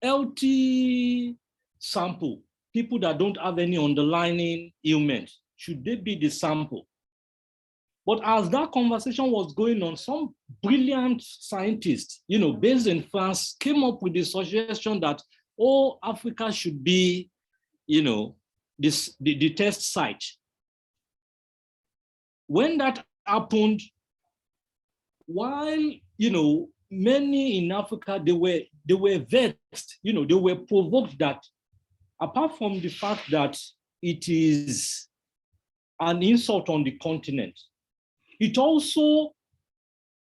healthy sample, people that don't have any underlying ailment, should they be the sample? But as that conversation was going on, some brilliant scientists, based in France, came up with the suggestion that, oh, Africa should be, the test site. When that happened, while, many in Africa, they were vexed, they were provoked that, apart from the fact that it is an insult on the continent, it also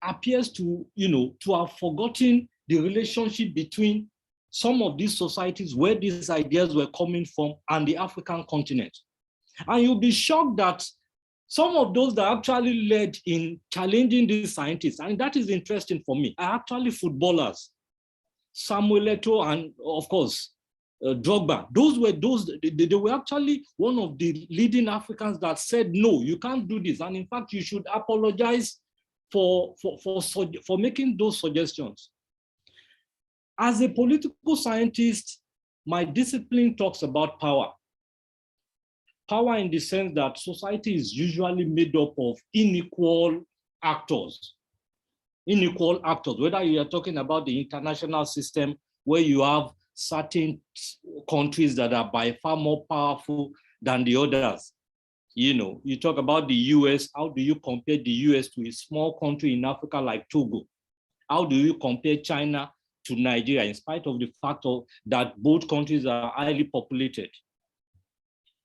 appears to, to have forgotten the relationship between some of these societies where these ideas were coming from and the African continent. And you'll be shocked that some of those that actually led in challenging these scientists, and that is interesting for me, are actually footballers. Samuel Eto'o and, of course, Drogba. They were actually one of the leading Africans that said, no, you can't do this. And in fact, you should apologize for making those suggestions. As a political scientist, my discipline talks about power. Power in the sense that society is usually made up of unequal actors, whether you are talking about the international system where you have certain countries that are by far more powerful than the others. You talk about the US, how do you compare the US to a small country in Africa like Togo? How do you compare China to Nigeria, in spite of the fact that both countries are highly populated?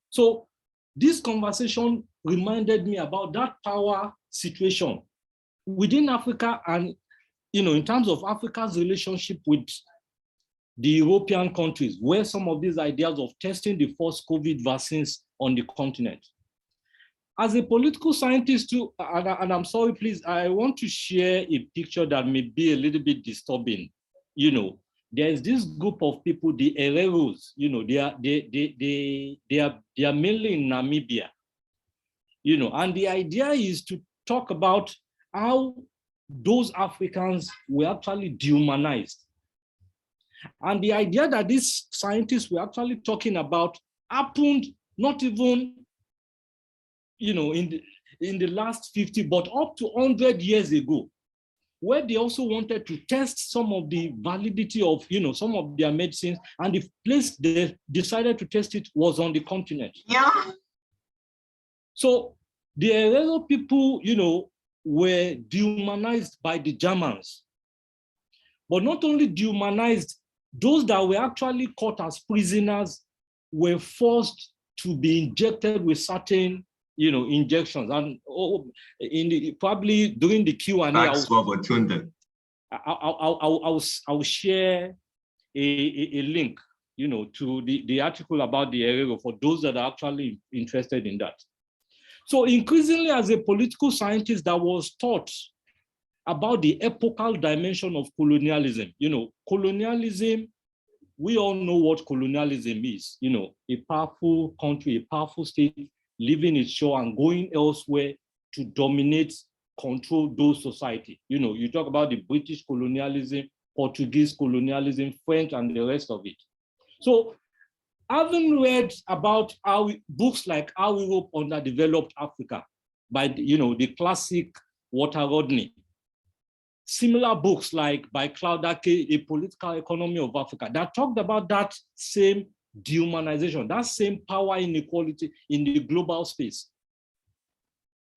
So this conversation reminded me about that power situation within Africa and, in terms of Africa's relationship with the European countries, where some of these ideas of testing the first COVID vaccines on the continent. As a political scientist too, and I'm sorry, please, I want to share a picture that may be a little bit disturbing. There's this group of people, the Hereros, they are mainly in Namibia, and the idea is to talk about how those Africans were actually dehumanized. And the idea that these scientists were actually talking about happened not even, in the last 50, but up to 100 years ago, where they also wanted to test some of the validity of, some of their medicines, and the place they decided to test it was on the continent. Yeah. So the Herero people, were dehumanized by the Germans, but not only dehumanized, those that were actually caught as prisoners were forced to be injected with certain, injections. And probably during the Q&A, I'll share a link, to the article about the Herero for those that are actually interested in that. So increasingly, as a political scientist that was taught about the epochal dimension of colonialism. Colonialism, we all know what colonialism is, a powerful country, a powerful state leaving its shore and going elsewhere to dominate, control those societies. You talk about the British colonialism, Portuguese colonialism, French, and the rest of it. So having read about books like How Europe Underdeveloped Africa by, the classic Walter Rodney, similar books like by Claude Ake, A Political Economy of Africa, that talked about that same dehumanization, that same power inequality in the global space.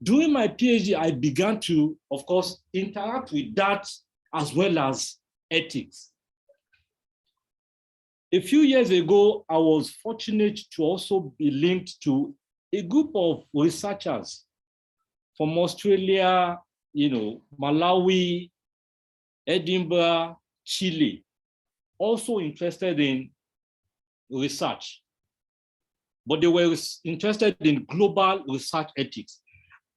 During my PhD, I began to, of course, interact with that as well as ethics. A few years ago, I was fortunate to also be linked to a group of researchers from Australia, Malawi, Edinburgh, Chile, also interested in research, but they were interested in global research ethics.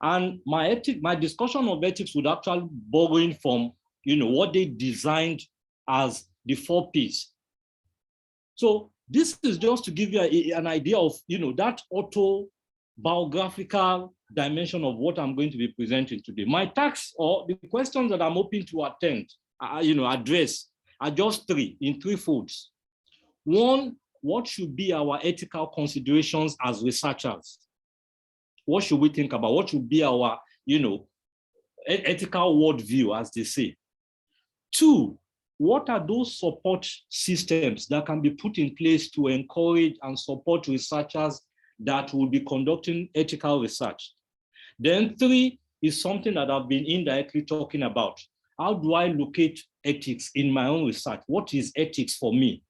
And my discussion of ethics would actually borrowing from, what they designed as the 4 Ps. So this is just to give you an idea of, that autobiographical dimension of what I'm going to be presenting today. My tasks or the questions that I'm hoping to address are just three, in three folds. One, what should be our ethical considerations as researchers? What should we think about? What should be our, ethical worldview, as they say? Two, what are those support systems that can be put in place to encourage and support researchers that will be conducting ethical research? Then three is something that I've been indirectly talking about. How do I locate ethics in my own research? What is ethics for me?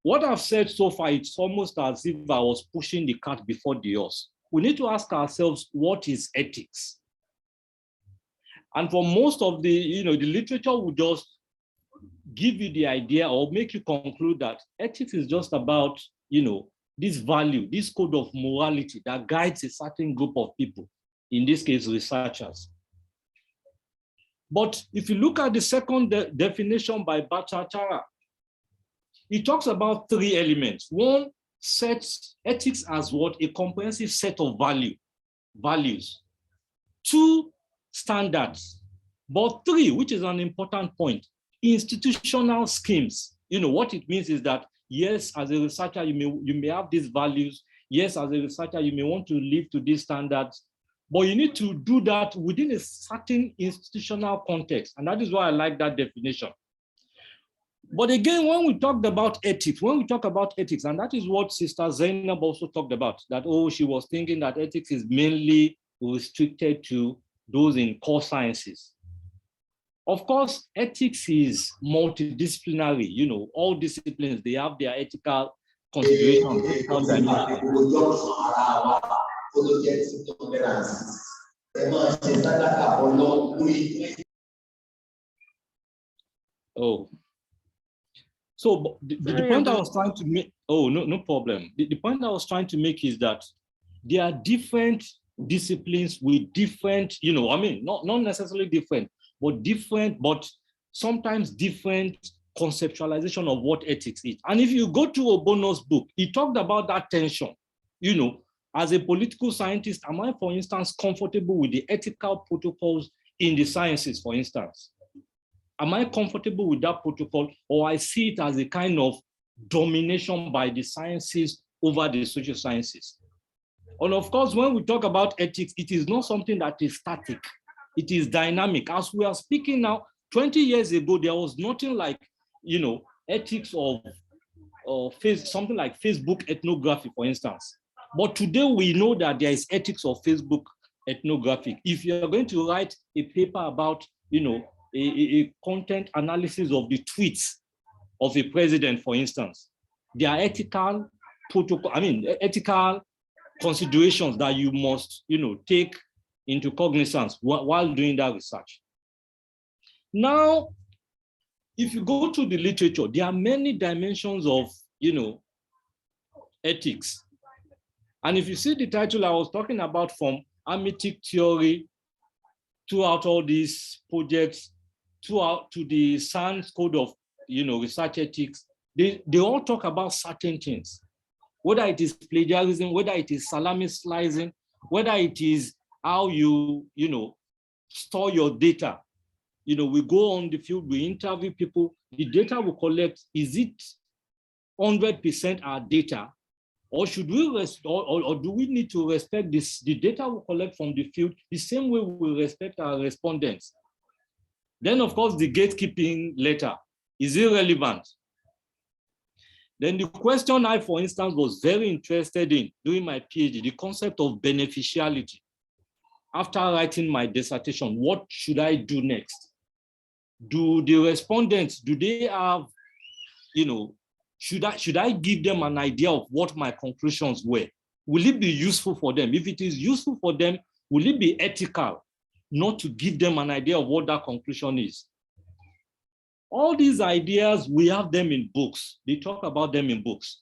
What I've said so far, it's almost as if I was pushing the cart before the horse. We need to ask ourselves, what is ethics? And for most of the literature will just give you the idea or make you conclude that ethics is just about, this value, this code of morality that guides a certain group of people, in this case, researchers. But if you look at the second definition by Bhattacharya, it talks about three elements. One, sets ethics as what? A comprehensive set of values. Two, standards. But three, which is an important point, institutional schemes. What it means is that, yes, as a researcher, you may have these values. Yes, as a researcher, you may want to live to these standards, but you need to do that within a certain institutional context. And that is why I like that definition. But again, when we talk about ethics, and that is what Sister Zainab also talked about, that, she was thinking that ethics is mainly restricted to those in core sciences. Of course, ethics is multidisciplinary. All disciplines, they have their ethical considerations, ethical dimensions. So the point I was trying to make, no problem. The point I was trying to make is that there are different disciplines with different, not necessarily different, but sometimes different conceptualization of what ethics is. And if you go to Obono's book, he talked about that tension. As a political scientist, am I, for instance, comfortable with the ethical protocols in the sciences, for instance? Am I comfortable with that protocol, or I see it as a kind of domination by the sciences over the social sciences? And of course, when we talk about ethics, it is not something that is static. It is dynamic. As we are speaking now, 20 years ago, there was nothing like, ethics of something like Facebook ethnography, for instance. But today we know that there is ethics of Facebook ethnography. If you are going to write a paper about, a content analysis of the tweets of a president, for instance, there are ethical considerations that you must, take into cognizance while doing that research. Now, if you go to the literature, there are many dimensions of, ethics. And if you see the title I was talking about, from hermeneutic theory throughout all these projects, throughout to the SANS code of, research ethics, they all talk about certain things, whether it is plagiarism, whether it is salami slicing, whether it is how you, store your data. We go on the field, we interview people, the data we collect, is it 100% our data? Or should we or do we need to respect the data we collect from the field the same way we respect our respondents? Then, of course, the gatekeeping letter is irrelevant. Then the question I, for instance, was very interested in during my PhD, the concept of beneficiality. After writing my dissertation, what should I do next? Do the respondents, do they have, should I give them an idea of what my conclusions were? Will it be useful for them? If it is useful for them, will it be ethical not to give them an idea of what that conclusion is? All these ideas, we have them in books. They talk about them in books.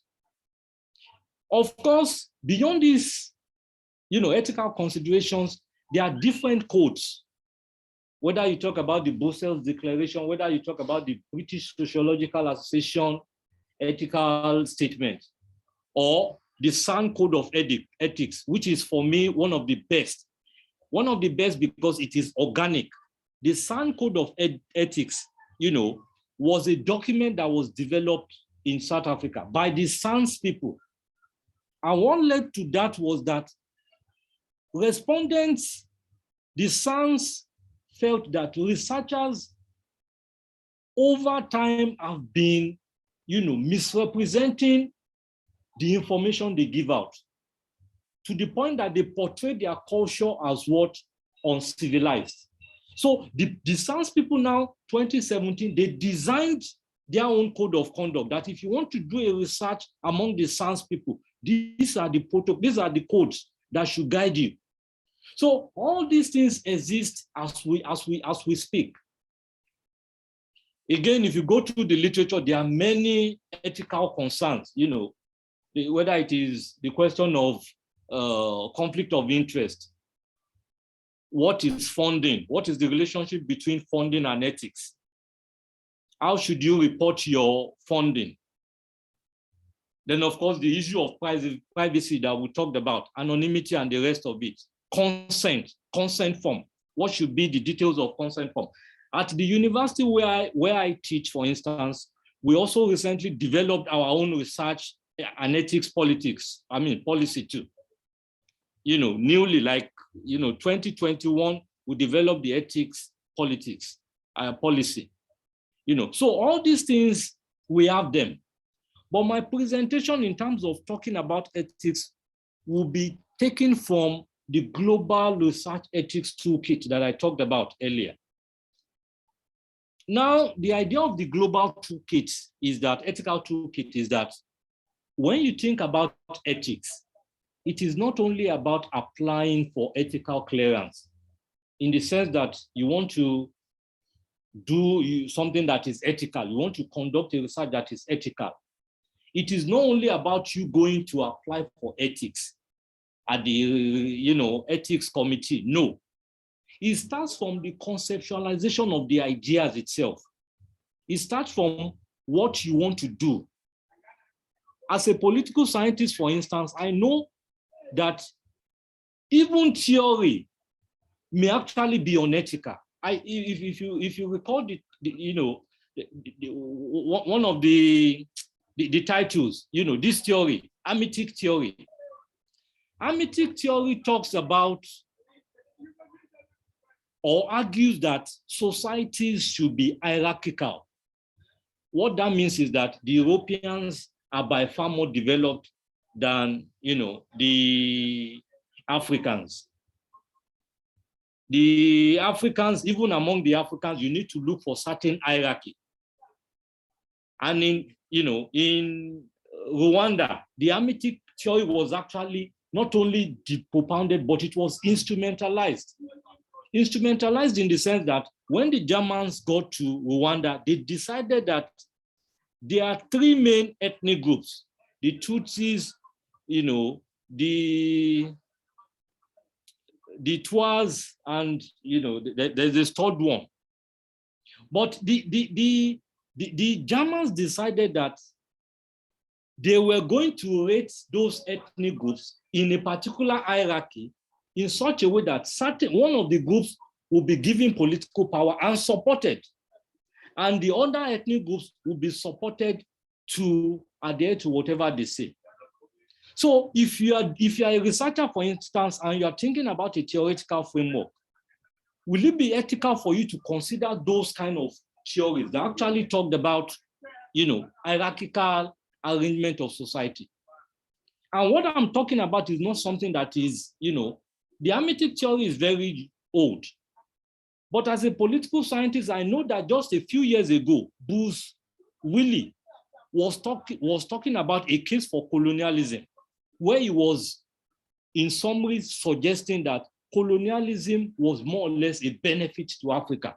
Of course, beyond these, ethical considerations, there are different codes. Whether you talk about the Brussels Declaration, whether you talk about the British Sociological Association ethical statement, or the San Code of Ethics, which is for me one of the best. One of the best because it is organic. The San Code of Ethics, was a document that was developed in South Africa by the Sans people. And what led to that was that respondents, the Sans felt that researchers over time have been, misrepresenting the information they give out, to the point that they portray their culture as what? Uncivilized. So the Sans people now, 2017, they designed their own code of conduct that if you want to do a research among the Sans people, these are the codes that should guide you. So all these things exist as we speak. Again, if you go through the literature, there are many ethical concerns, whether it is the question of conflict of interest. What is funding? What is the relationship between funding and ethics? How should you report your funding? Then, of course, the issue of privacy that we talked about, anonymity and the rest of it. Consent form. What should be the details of consent form? At the university where I teach, for instance, we also recently developed our own research and ethics policy too. Newly, 2021, we developed the ethics policy. So all these things, we have them. But my presentation in terms of talking about ethics will be taken from the global research ethics toolkit that I talked about earlier. Now, the idea of the global toolkit is that, ethical toolkit is that when you think about ethics, it is not only about applying for ethical clearance, in the sense that you want to do something that is ethical, you want to conduct a research that is ethical. It is not only about you going to apply for ethics at the ethics committee. No. It starts from the conceptualization of the ideas itself. It starts from what you want to do. As a political scientist, for instance, I know that even theory may actually be unethical. If you recall one of the titles, this theory, Amitic theory. Amitic theory talks about or argues that societies should be hierarchical. What that means is that the Europeans are by far more developed than the Africans. The Africans, even among the Africans, you need to look for certain hierarchy. And in Rwanda, the Amitic theory was actually not only propounded, but it was instrumentalized. Instrumentalized in the sense that when the Germans got to Rwanda, they decided that there are three main ethnic groups: the Tutsis, the Twas, and there's this third one. But the Germans decided that they were going to rate those ethnic groups in a particular hierarchy in such a way that one of the groups will be given political power and supported, and the other ethnic groups will be supported to adhere to whatever they say. So if you are a researcher, for instance, and you are thinking about a theoretical framework, will it be ethical for you to consider those kind of theories that actually talked about, hierarchical arrangement of society? And what I'm talking about is not something that is, the Amitic theory is very old. But as a political scientist, I know that just a few years ago, Bruce Willie was talking about a case for colonialism, where he was, in summary, suggesting that colonialism was more or less a benefit to Africa.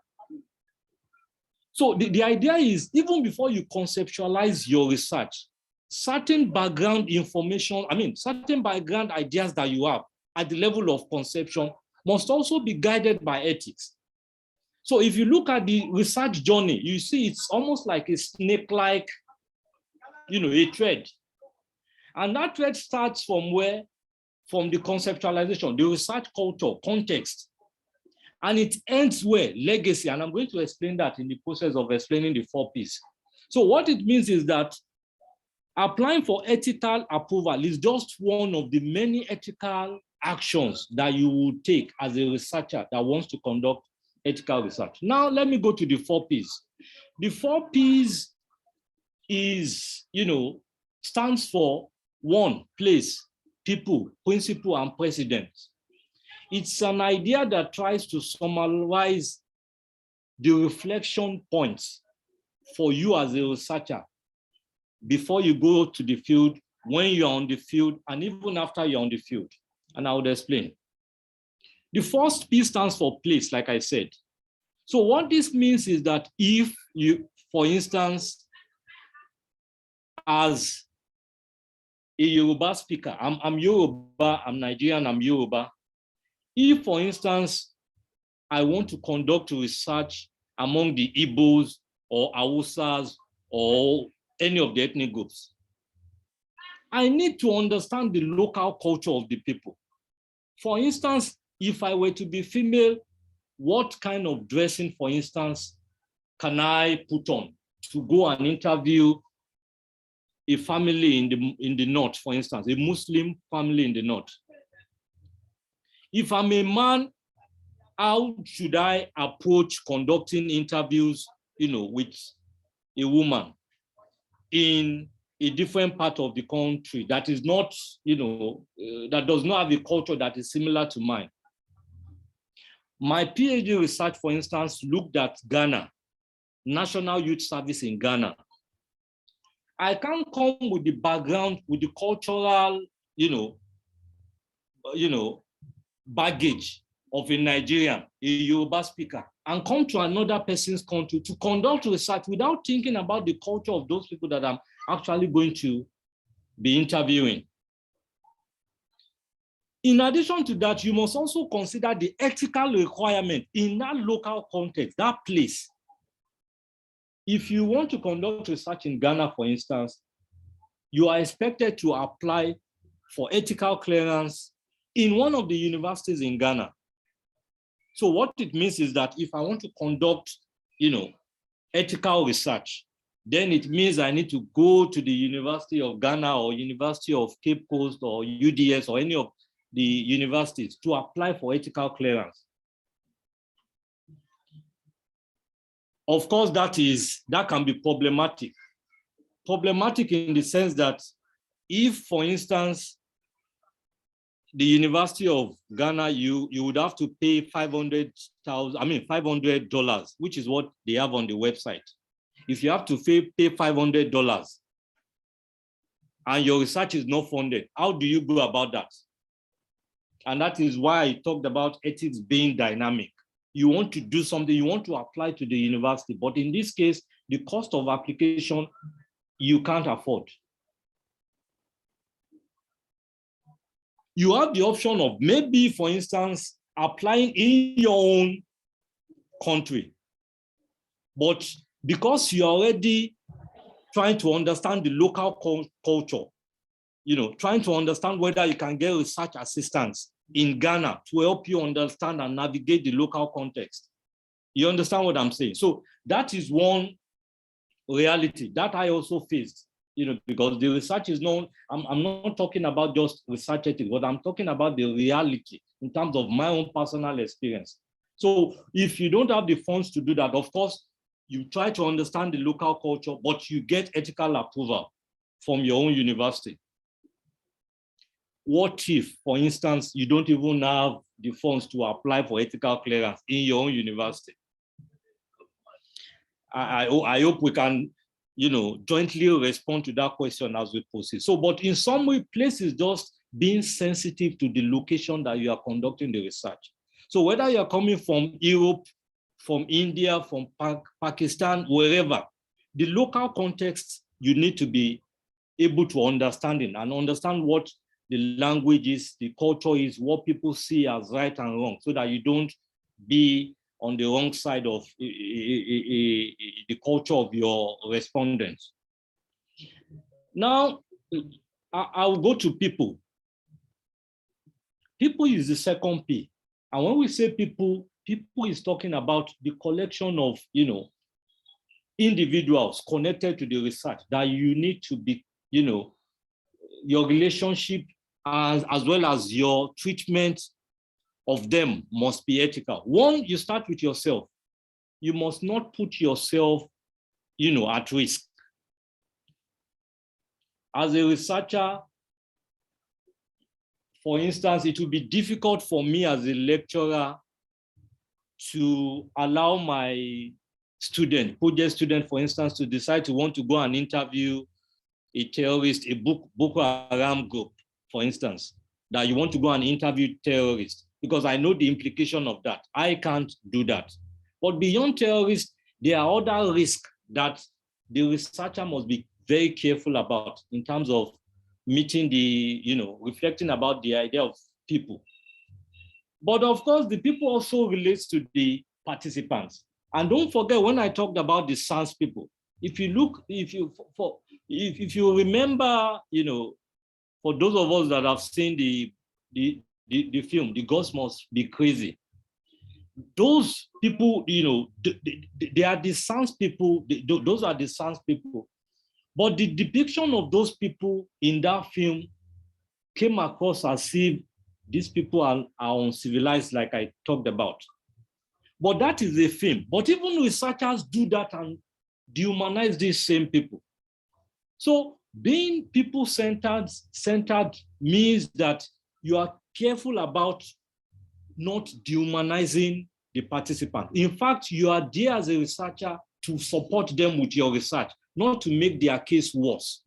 So the idea is, even before you conceptualize your research, certain background information, certain background ideas that you have at the level of conception must also be guided by ethics. So if you look at the research journey, you see it's almost like a snake-like, a thread. And that thread starts from where? From the conceptualization, the research culture, context. And it ends where? Legacy. And I'm going to explain that in the process of explaining the 4 Ps. So what it means is that applying for ethical approval is just one of the many ethical actions that you will take as a researcher that wants to conduct ethical research. Now, let me go to the 4 Ps. The 4 Ps is, stands for 1, place, people, principle, and precedent. It's an idea that tries to summarize the reflection points for you as a researcher before you go to the field, when you're on the field, and even after you're on the field. And I would explain. The first P stands for place, like I said. So what this means is that if you, for instance, as a Yoruba speaker, I'm Yoruba, I'm Nigerian, I'm Yoruba. If, for instance, I want to conduct research among the Igbos or Hausas or any of the ethnic groups, I need to understand the local culture of the people. For instance, if I were to be female, what kind of dressing, for instance, can I put on to go and interview a family in the north, for instance, a Muslim family in the north? If I'm a man, how should I approach conducting interviews, with a woman in a different part of the country that is not, that does not have a culture that is similar to mine? My PhD research, for instance, looked at Ghana, National Youth Service in Ghana. I can't come with the background, with the cultural, baggage of a Nigerian, a Yoruba speaker, and come to another person's country to conduct research without thinking about the culture of those people that I'm actually going to be interviewing. In addition to that, you must also consider the ethical requirement in that local context, that place. If you want to conduct research in Ghana, for instance, you are expected to apply for ethical clearance in one of the universities in Ghana. So what it means is that if I want to conduct, ethical research, then it means I need to go to the University of Ghana or University of Cape Coast or UDS or any of the universities to apply for ethical clearance. Of course, that can be problematic. Problematic in the sense that if, for instance, the University of Ghana, you would have to pay $500, which is what they have on the website. If you have to pay $500 and your research is not funded, how do you go about that? And that is why I talked about ethics being dynamic. You want to do something, you want to apply to the university, but in this case, the cost of application, you can't afford. You have the option of maybe, for instance, applying in your own country. But because you're already trying to understand the local culture, trying to understand whether you can get research assistance in Ghana to help you understand and navigate the local context. You understand what I'm saying? So that is one reality that I also faced. Because the research is known, I'm not talking about just research ethics, but I'm talking about the reality in terms of my own personal experience. So if you don't have the funds to do that, of course, you try to understand the local culture, but you get ethical approval from your own university. What if, for instance, you don't even have the funds to apply for ethical clearance in your own university? I hope we can jointly respond to that question as we proceed. So, but in some way, place is just being sensitive to the location that you are conducting the research. So whether you're coming from Europe, from India, from Pakistan, wherever, the local context, you need to be able to understand it and understand what the language is, the culture is, what people see as right and wrong, so that you don't be on the wrong side of the culture of your respondents. Now, I will go to people. People is the second P. And when we say people, people is talking about the collection of, individuals connected to the research that you need to be, your relationship as well as your treatment of them must be ethical. One, you start with yourself. You must not put yourself, at risk. As a researcher, for instance, it will be difficult for me as a lecturer to allow my project student, for instance, to decide to want to go and interview a terrorist, a Boko Haram group, for instance, that you want to go and interview terrorists, because I know the implication of that. I can't do that. But beyond terrorists, there are other risks that the researcher must be very careful about in terms of meeting reflecting about the idea of people. But of course, the people also relates to the participants. And don't forget, when I talked about the SANS people, if you remember, for those of us that have seen the film, The Ghost Must Be Crazy, those people, they are the SANS people, those are the SANS people. But the depiction of those people in that film came across as if these people are uncivilized, like I talked about. But that is a film. But even researchers do that and dehumanize these same people. So being people-centered means that you are careful about not dehumanizing the participant. In fact, you are there as a researcher to support them with your research, not to make their case worse.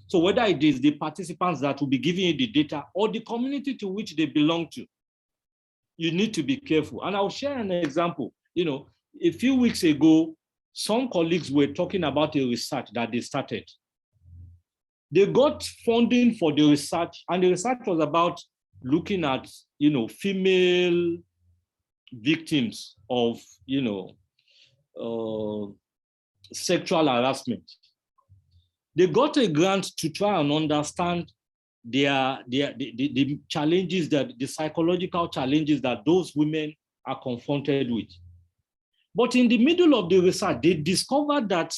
So whether it is the participants that will be giving you the data or the community to which they belong to, you need to be careful. And I'll share an example. A few weeks ago, some colleagues were talking about a research that they started. They got funding for the research, and the research was about looking at, female victims of, sexual harassment. They got a grant to try and understand the challenges, the psychological challenges that those women are confronted with. But in the middle of the research, they discovered that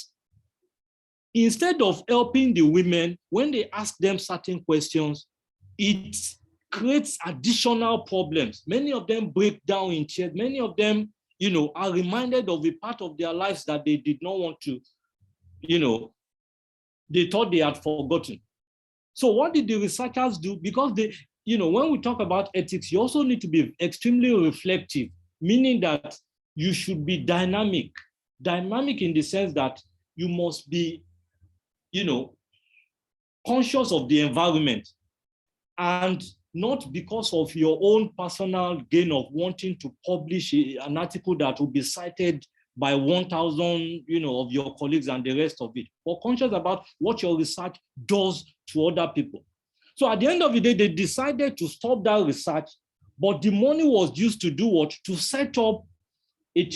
instead of helping the women, when they ask them certain questions, it creates additional problems. Many of them break down in tears. Many of them, are reminded of a part of their lives that they did not want to, they thought they had forgotten. So what did the researchers do? Because when we talk about ethics, you also need to be extremely reflective, meaning that you should be dynamic in the sense that you must be, conscious of the environment, and not because of your own personal gain of wanting to publish an article that will be cited by 1,000, of your colleagues and the rest of it, but conscious about what your research does to other people. So at the end of the day, they decided to stop that research, but the money was used to do what? To set up a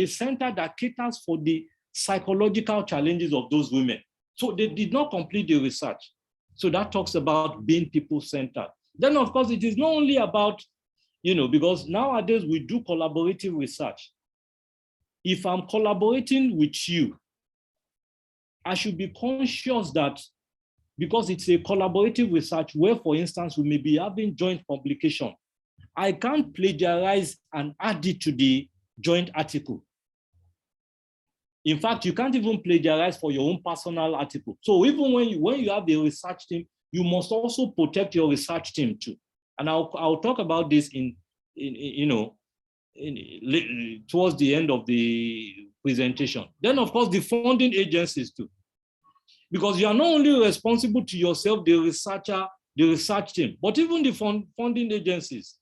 center that caters for the psychological challenges of those women. So they did not complete the research. So that talks about being people-centered. Then, of course, it is not only about, because nowadays we do collaborative research. If I'm collaborating with you, I should be conscious that because it's a collaborative research where, for instance, we may be having joint publication, I can't plagiarize and add it to the joint article. In fact, you can't even plagiarize for your own personal article. So even when you have a research team, you must also protect your research team too. And I'll talk about this towards the end of the presentation. Then, of course, the funding agencies too. Because you are not only responsible to yourself, the researcher, the research team, but even the funding agencies.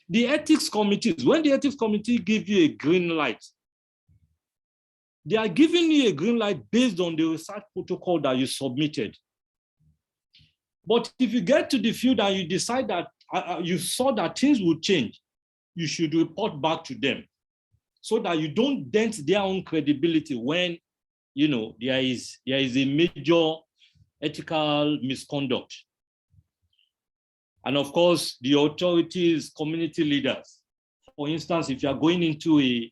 The ethics committees, when the ethics committee give you a green light, they are giving you a green light based on the research protocol that you submitted. But if you get to the field and you decide that you saw that things will change, you should report back to them so that you don't dent their own credibility when there is a major ethical misconduct. And of course, the authorities, community leaders. For instance, if you are going into a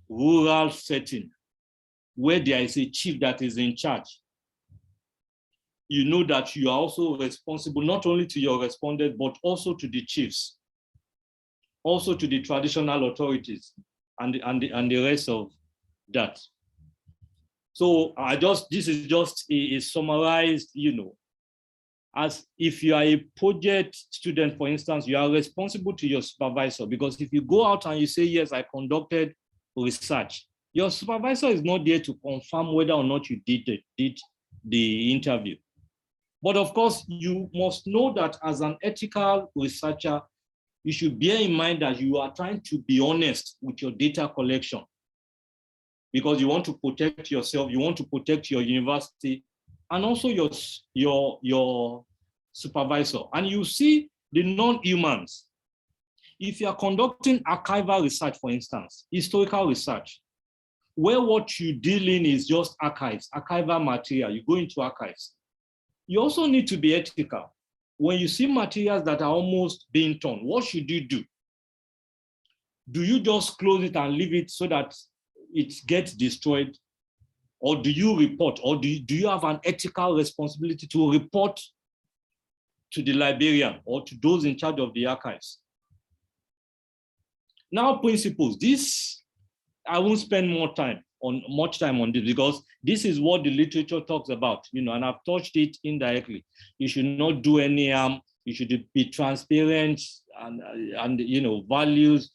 rural setting where there is a chief that is in charge, you know that you are also responsible not only to your respondent, but also to the chiefs, also to the traditional authorities and the rest of that. So this is just a summarized, as if you are a project student, for instance, you are responsible to your supervisor, because if you go out and you say, yes, I conducted research, your supervisor is not there to confirm whether or not you did the interview. But of course, you must know that as an ethical researcher, you should bear in mind that you are trying to be honest with your data collection, because you want to protect yourself, you want to protect your university, and also your supervisor. And you see the non-humans. If you are conducting archival research, for instance, historical research, where what you deal in is just archives, archival material, you go into archives. You also need to be ethical. When you see materials that are almost being torn, what should you do? Do you just close it and leave it so that it gets destroyed? Or do you report? Or do you have an ethical responsibility to report to the librarian or to those in charge of the archives? Now, principles. This, I won't spend much time on this, because this is what the literature talks about, and I've touched it indirectly. You should not do any harm. You should be transparent and values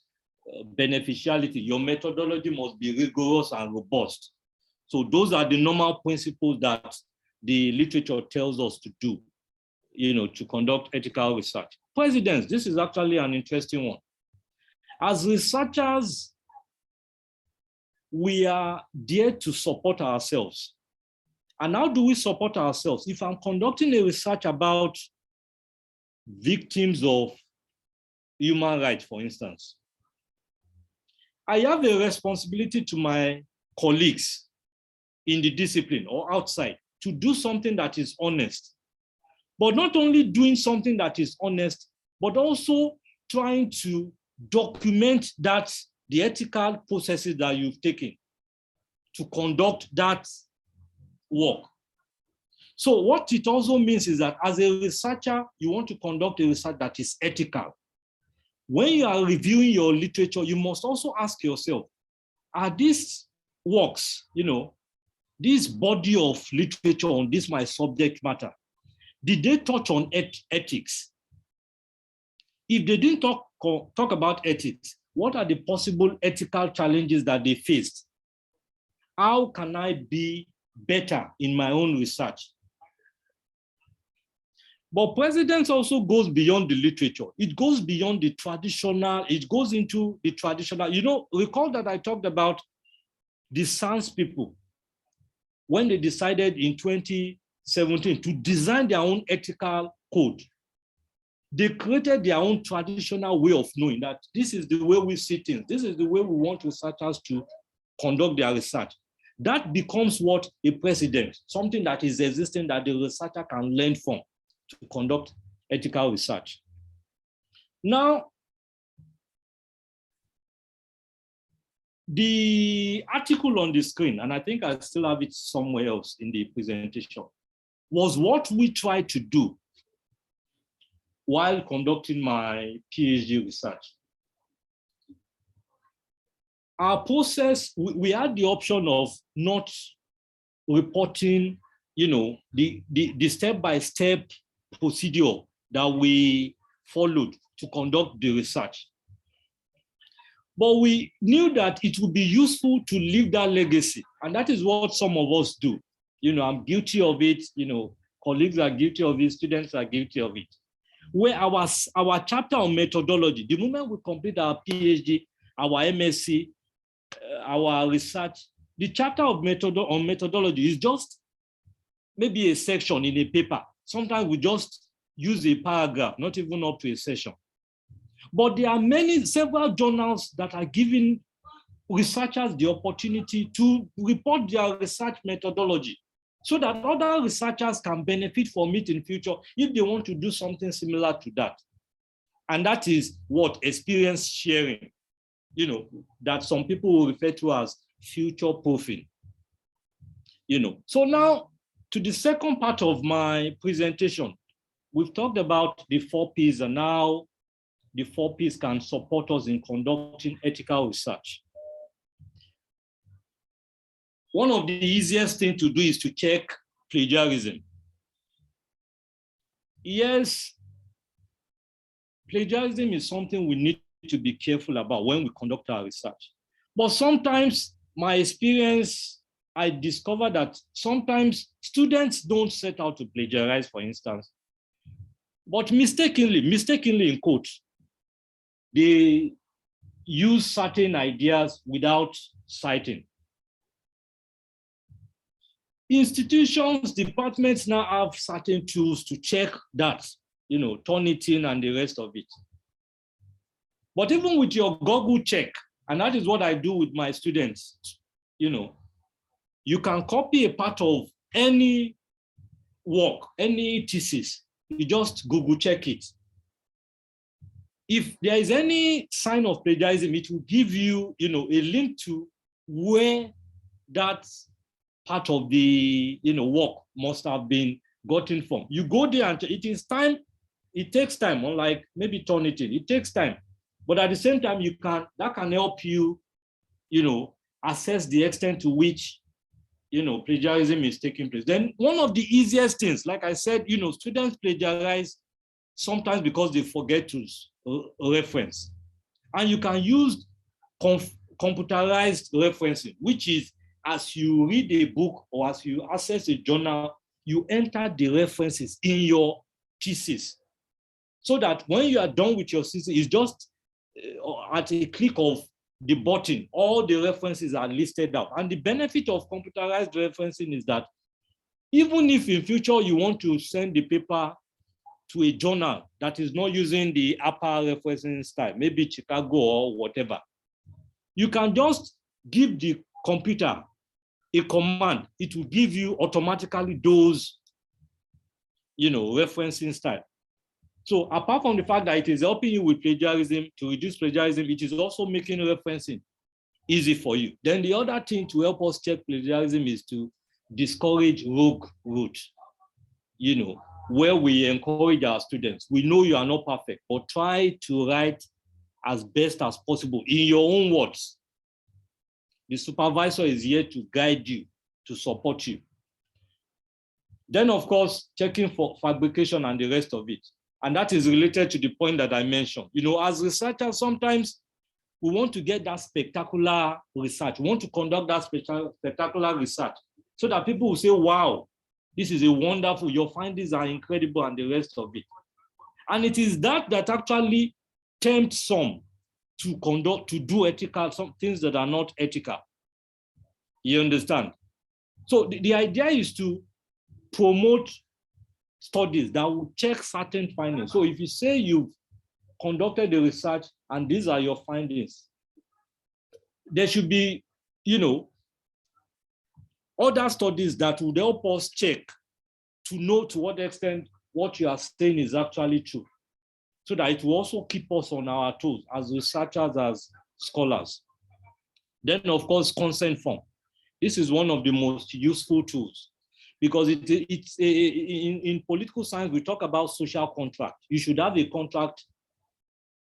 beneficiality. Your methodology must be rigorous and robust. So those are the normal principles that the literature tells us to do, to conduct ethical research. Presidents, this is actually an interesting one. As researchers, we are there to support ourselves. And how do we support ourselves? If I'm conducting a research about victims of human rights, for instance, I have a responsibility to my colleagues in the discipline or outside to do something that is honest. But not only doing something that is honest, but also trying to document that the ethical processes that you've taken to conduct that work. So what it also means is that as a researcher, you want to conduct a research that is ethical. When you are reviewing your literature, you must also ask yourself, are these works, this body of literature on this my subject matter, did they touch on ethics? If they didn't talk about ethics, what are the possible ethical challenges that they faced? How can I be better in my own research? But precedence also goes beyond the literature. It goes beyond the traditional, it goes into the traditional. Recall that I talked about the Sans people when they decided in 2017 to design their own ethical code. They created their own traditional way of knowing that this is the way we see things. This is the way we want researchers to conduct their research. That becomes what a precedent, something that is existing that the researcher can learn from to conduct ethical research. Now, the article on the screen, and I think I still have it somewhere else in the presentation, was what we tried to do while conducting my PhD research. Our process, we had the option of not reporting, the step-by-step procedure that we followed to conduct the research. But we knew that it would be useful to leave that legacy. And that is what some of us do. I'm guilty of it, colleagues are guilty of it, students are guilty of it. Where our chapter on methodology, the moment we complete our PhD, our MSc, our research, the chapter of on methodology is just maybe a section in a paper. Sometimes we just use a paragraph, not even up to a section. But there are several journals that are giving researchers the opportunity to report their research methodology. so that other researchers can benefit from it in future if they want to do something similar to that. And that is what experience sharing, that some people will refer to as future proofing. So now to the second part of my presentation, we've talked about the 4 Ps, and now the 4 Ps can support us in conducting ethical research. One of the easiest things to do is to check plagiarism. Yes, plagiarism is something we need to be careful about when we conduct our research. But sometimes, my experience, I discovered that sometimes students don't set out to plagiarize, for instance, but mistakenly in quotes, they use certain ideas without citing. Institutions, departments now have certain tools to check that, Turnitin and the rest of it. But even with your Google check, and that is what I do with my students, you can copy a part of any work, any thesis, you just Google check it. If there is any sign of plagiarism, it will give you, a link to where that part of the, work must have been gotten from. You go there and it takes time, unlike maybe Turnitin, it takes time. But at the same time, that can help you, assess the extent to which, plagiarism is taking place. Then one of the easiest things, like I said, students plagiarize sometimes because they forget to reference. And you can use computerized referencing, which is as you read a book or as you access a journal, you enter the references in your thesis. So that when you are done with your thesis, it's just at a click of the button, all the references are listed out. And the benefit of computerized referencing is that even if in future you want to send the paper to a journal that is not using the APA referencing style, maybe Chicago or whatever, you can just give the computer a command. It will give you automatically those, referencing style. So apart from the fact that it is helping you with plagiarism, to reduce plagiarism, it is also making referencing easy for you. Then the other thing to help us check plagiarism is to discourage rogue route, where we encourage our students. We know you are not perfect, but try to write as best as possible in your own words. The supervisor is here to guide you, to support you. Then, of course, checking for fabrication and the rest of it. And that is related to the point that I mentioned. As researchers, sometimes we want to get that spectacular research. We want to conduct that spectacular research so that people will say, wow, this is a wonderful, your findings are incredible and the rest of it. And it is that actually tempts some to do ethical, some things that are not ethical. You understand? So the idea is to promote studies that will check certain findings. So if you say you've conducted the research and these are your findings, there should be, other studies that would help us check to know to what extent what you are saying is actually true, so that it will also keep us on our toes as researchers, as scholars. Then, of course, consent form. This is one of the most useful tools, because it's in political science, we talk about social contract. You should have a contract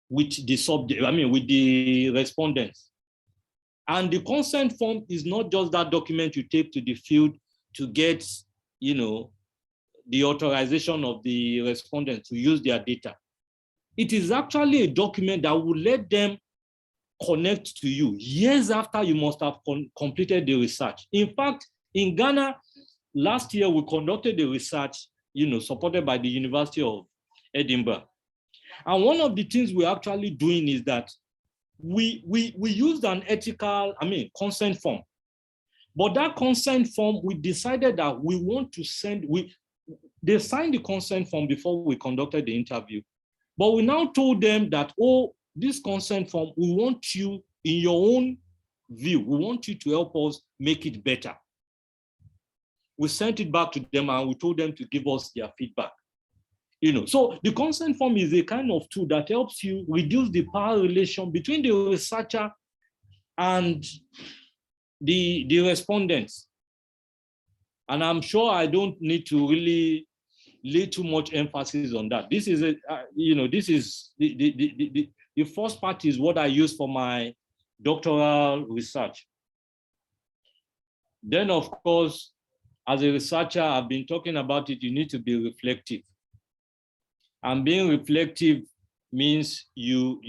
with the subject, with the respondents. And the consent form is not just that document you take to the field to get, the authorization of the respondent to use their data. It is actually a document that will let them connect to you years after you must have completed the research. In fact, in Ghana, last year, we conducted a research, supported by the University of Edinburgh. And one of the things we're actually doing is that we used an consent form. But that consent form, we decided that we want to they signed the consent form before we conducted the interview. But we now told them that, this consent form, we want you, in your own view, we want you to help us make it better. we sent it back to them and we told them to give us their feedback. So the consent form is a kind of tool that helps you reduce the power relation between the researcher and the respondents. And I'm sure I don't need to really lay too much emphasis on that. This is the first part is what I use for my doctoral research. Then, of course, as a researcher, I've been talking about it, you need to be reflective. And being reflective means you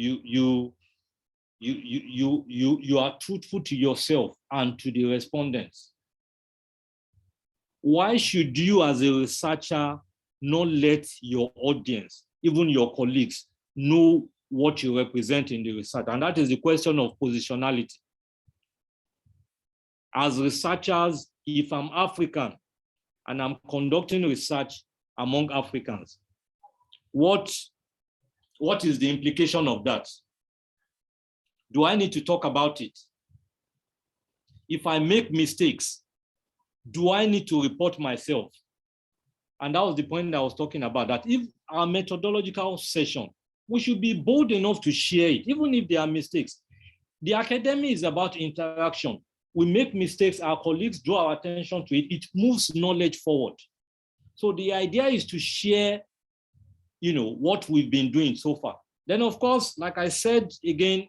are truthful to yourself and to the respondents. Why should you as a researcher not let your audience, even your colleagues, know what you represent in the research? And that is the question of positionality. As researchers, if I'm African and I'm conducting research among Africans, what is the implication of that? Do I need to talk about it? If I make mistakes, do I need to report myself? And that was the point I was talking about, that if our methodological session, we should be bold enough to share it, even if there are mistakes. The academy is about interaction. We make mistakes, our colleagues draw our attention to it, it moves knowledge forward. So the idea is to share, what we've been doing so far. Then, of course, like I said, again,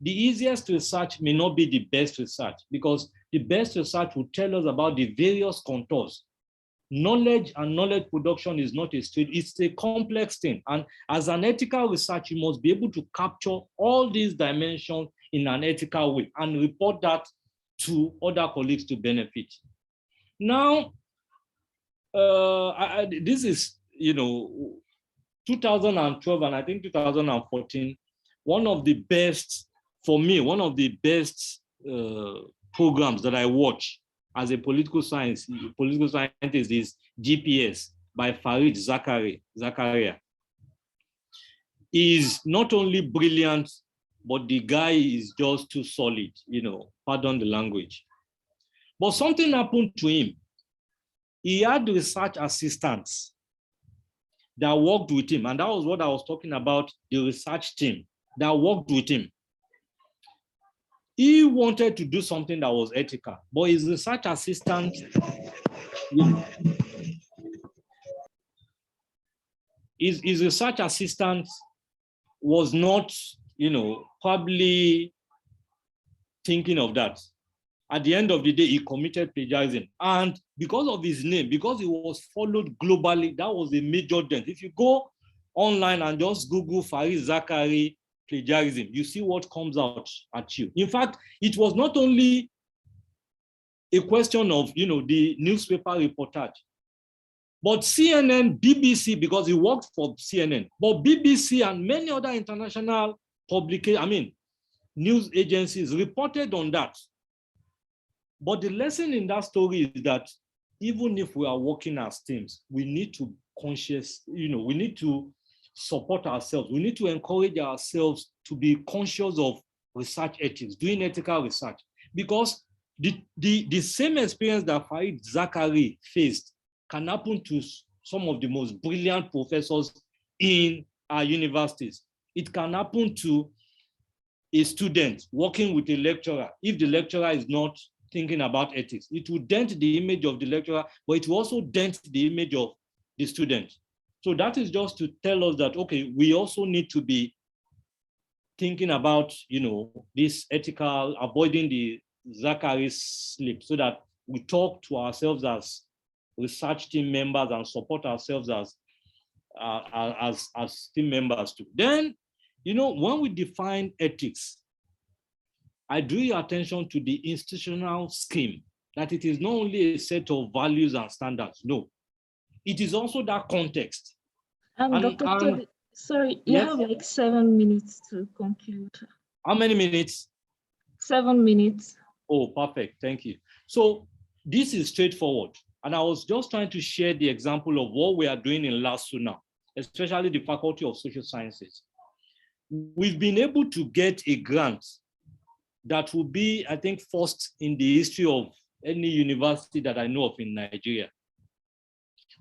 the easiest research may not be the best research, because the best research will tell us about the various contours. Knowledge and knowledge production is not a straight, it's a complex thing. And as an ethical research, you must be able to capture all these dimensions in an ethical way and report that to other colleagues to benefit. Now, this is, 2012 and I think 2014, one of the best programs that I watch as a political scientist is GPS by Farid Zakaria. Is not only brilliant, but the guy is just too solid, pardon the language. But something happened to him. He had research assistants that worked with him. And that was what I was talking about, the research team that worked with him. He wanted to do something that was ethical, but his research assistant, his research assistant was not, probably thinking of that. At the end of the day, he committed plagiarism. And because of his name, because he was followed globally, that was a major dent. If you go online and just Google Farid Zakari plagiarism, you see what comes out at you. In fact, it was not only a question of, the newspaper reportage, but CNN, BBC, because he worked for CNN, but BBC and many other international news agencies reported on that. But the lesson in that story is that even if we are working as teams, we need to we need to support ourselves. We need to encourage ourselves to be conscious of research ethics, doing ethical research, because the same experience that Farid Zakari faced can happen to some of the most brilliant professors in our universities. It can happen to a student working with a lecturer. If the lecturer is not thinking about ethics, it will dent the image of the lecturer, but it will also dent the image of the student. So that is just to tell us that, okay, we also need to be thinking about, this ethical, avoiding the Zachary slip, so that we talk to ourselves as research team members and support ourselves as team members too. Then, when we define ethics, I drew your attention to the institutional scheme, that it is not only a set of values and standards, no. It is also that context. Dr. Tobi, sorry, you have like 7 minutes to conclude. How many minutes? 7 minutes. Oh, perfect, thank you. So this is straightforward. And I was just trying to share the example of what we are doing in LASU now, especially the Faculty of Social Sciences. We've been able to get a grant that will be, I think, first in the history of any university that I know of in Nigeria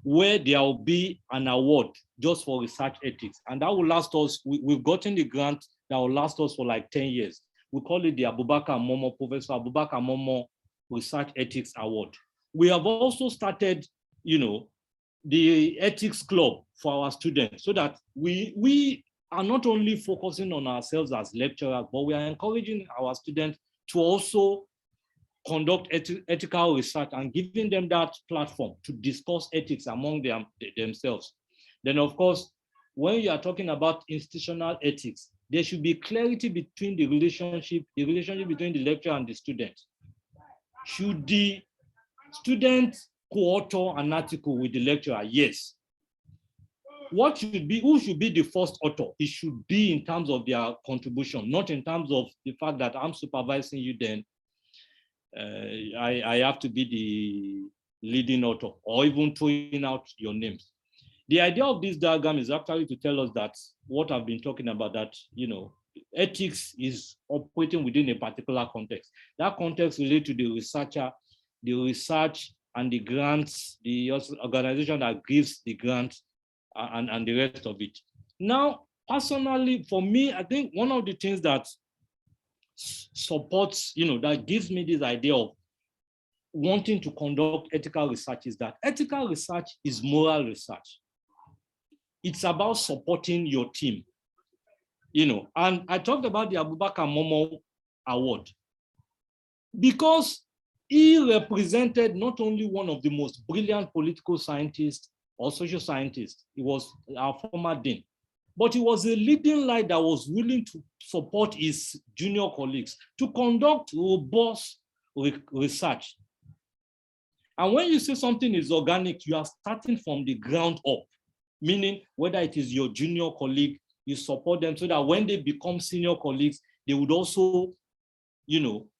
where there will be an award just for research ethics. And that will last us, we've gotten the grant that will last us for like 10 years. We call it the Abubakar Momo, Professor Abubakar Momo Research Ethics Award. We have also started, the ethics club for our students so that we are not only focusing on ourselves as lecturers, but we are encouraging our students to also conduct ethical research and giving them that platform to discuss ethics among themselves. Then, of course, when you are talking about institutional ethics, there should be clarity between the relationship between the lecturer and the student. Should the student co-author an article with the lecturer? Yes. Who should be the first author? It should be in terms of their contribution, not in terms of the fact that I'm supervising you, then I have to be the leading author or even throwing out your names. The idea of this diagram is actually to tell us that what I've been talking about, that, ethics is operating within a particular context. That context relates to the researcher, the research and the grants, the organization that gives the grant and the rest of it. Now, personally, for me, I think one of the things that supports, that gives me this idea of wanting to conduct ethical research is that ethical research is moral research. It's about supporting your team, and I talked about the Abubakar Momo Award because he represented not only one of the most brilliant political scientists or social scientists, he was our former dean, but he was a leading light that was willing to support his junior colleagues to conduct robust research. And when you say something is organic, you are starting from the ground up, meaning whether it is your junior colleague, you support them so that when they become senior colleagues, they would also,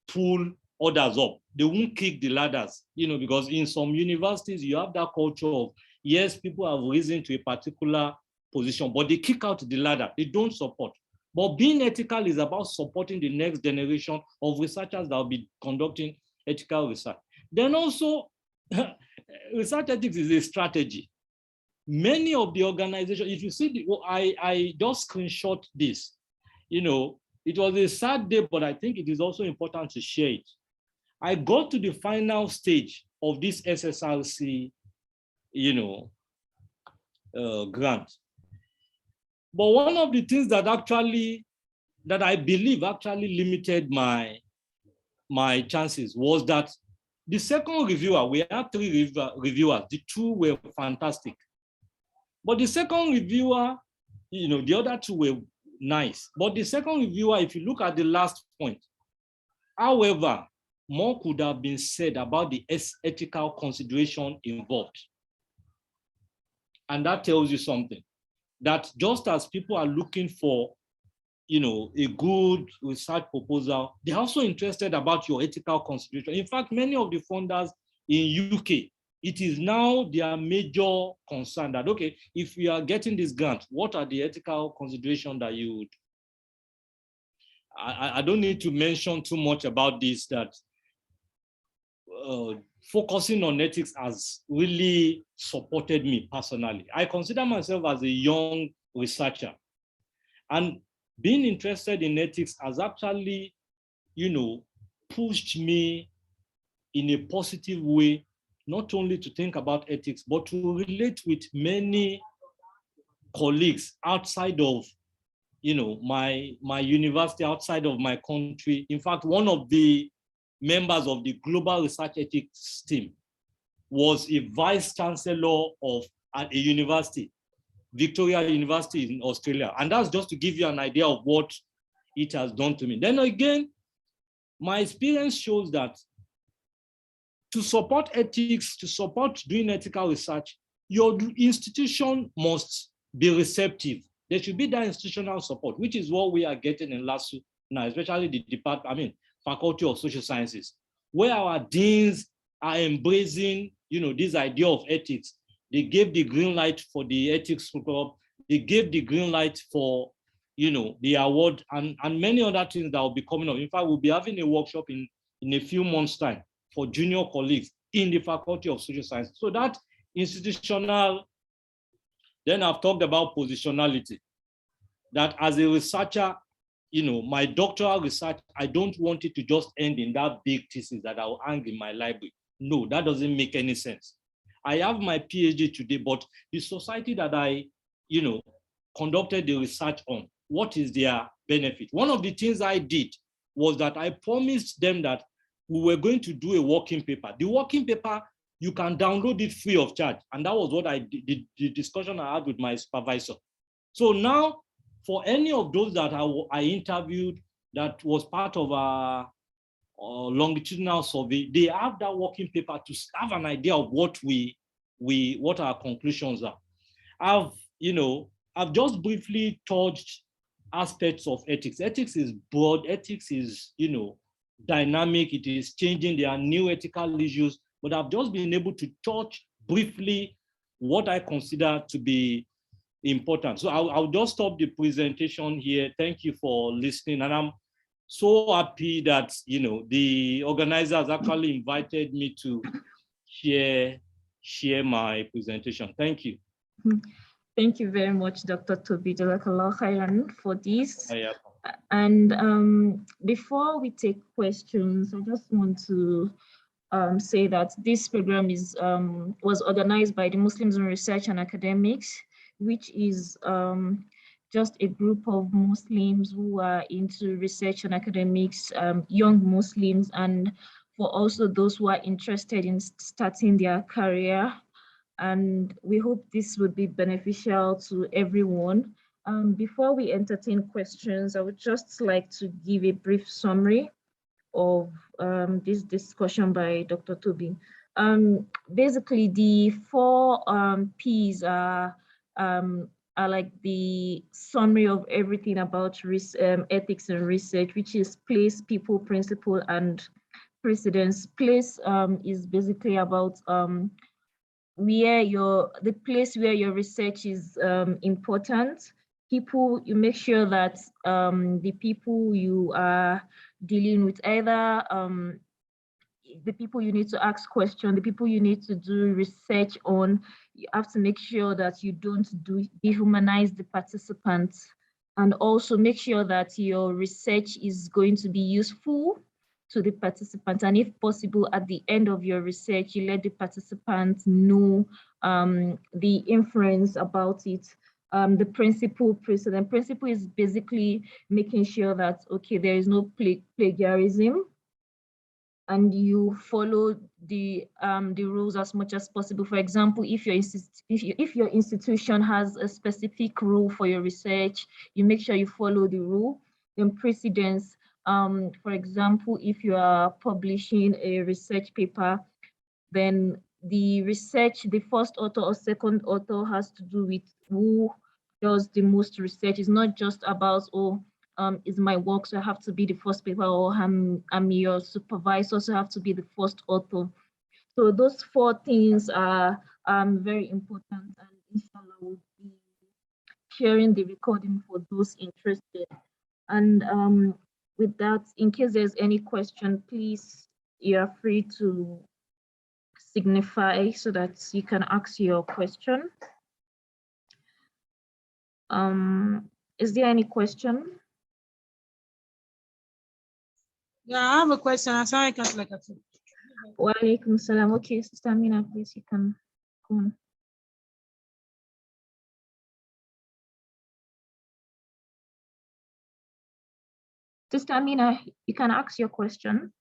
pull others up. They won't kick the ladders, because in some universities, you have that culture of, yes, people have risen to a particular position, but they kick out the ladder. They don't support. But being ethical is about supporting the next generation of researchers that will be conducting ethical research. Then also, research ethics is a strategy. Many of the organizations, if you see, I just screenshot this. It was a sad day, but I think it is also important to share it. I got to the final stage of this SSRC, grant. But one of the things that I believe actually limited my chances was that the second reviewer, we had 3 reviewers, the 2 were fantastic. But the second reviewer, the other 2 were nice. But the second reviewer, if you look at the last point, however, more could have been said about the ethical consideration involved. And that tells you something, that just as people are looking for, a good research proposal, they're also interested about your ethical consideration. In fact, many of the funders in UK, it is now their major concern that, okay, if we are getting this grant, what are the ethical considerations that you would, I don't need to mention too much about this, that focusing on ethics has really supported me personally. I consider myself as a young researcher, and being interested in ethics has actually, pushed me in a positive way, not only to think about ethics, but to relate with many colleagues outside of, my university, outside of my country. In fact, one of the members of the global research ethics team was a vice chancellor of a university, Victoria University in Australia. And that's just to give you an idea of what it has done to me. Then again, my experience shows that to support ethics, to support doing ethical research, your institution must be receptive. There should be that institutional support, which is what we are getting in LASU now, especially the Faculty of Social Sciences, where our deans are embracing, this idea of ethics. They gave the green light for the ethics club. They gave the green light for, the award and many other things that will be coming up. In fact, we'll be having a workshop in a few months' time for junior colleagues in the Faculty of Social Science. So that institutional, then I've talked about positionality, that as a researcher, my doctoral research, I don't want it to just end in that big thesis that I'll hang in my library. No, that doesn't make any sense. I have my PhD today, but the society that I, conducted the research on, what is their benefit? One of the things I did was that I promised them that we were going to do a working paper. The working paper, you can download it free of charge. And that was what I did, the discussion I had with my supervisor. So now, for any of those that I interviewed that was part of a longitudinal survey, they have that working paper to have an idea of what what our conclusions are. I've just briefly touched aspects of ethics. Ethics is broad. Ethics is, dynamic. It is changing. There are new ethical issues, but I've just been able to touch briefly what I consider to be important. So I'll just stop the presentation here. Thank you for listening. And I'm so happy that, the organizers actually invited me to share my presentation. Thank you. Thank you very much, Dr. Tobi, for this. And before we take questions, I just want to say that this program was organized by the Muslims in Research and Academics, which is just a group of Muslims who are into research and academics, young Muslims, and for also those who are interested in starting their career. And we hope this would be beneficial to everyone. Before we entertain questions, I would just like to give a brief summary of this discussion by Dr. Tobi. Basically, the four P's are like the summary of everything about ethics and research, which is place, people, principle, and precedence. Place is basically about the place where your research is important. People, you make sure that the people you are dealing with, either the people you need to ask questions, the people you need to do research on, you have to make sure that you don't dehumanize the participants, and also make sure that your research is going to be useful to the participants. And if possible, at the end of your research, you let the participants know the inference about it. The principle is basically making sure that, okay, there is no plagiarism, and you follow the rules as much as possible. For example, if your institution has a specific rule for your research, you make sure you follow the rule. Then precedence, for example, if you are publishing a research paper, then the first author or second author has to do with who does the most research. It's not just about, is my work, so I have to be the first paper, or I'm your supervisor, so I have to be the first author. So those four things are very important, and inshallah we'll be sharing the recording for those interested. And with that, in case there's any question, please, you are free to signify so that you can ask your question. Is there any question? Yeah, I have a question. Wa alaikum salam. Okay, Sister Amina, please, you can go on. Sister Amina, you can ask your question.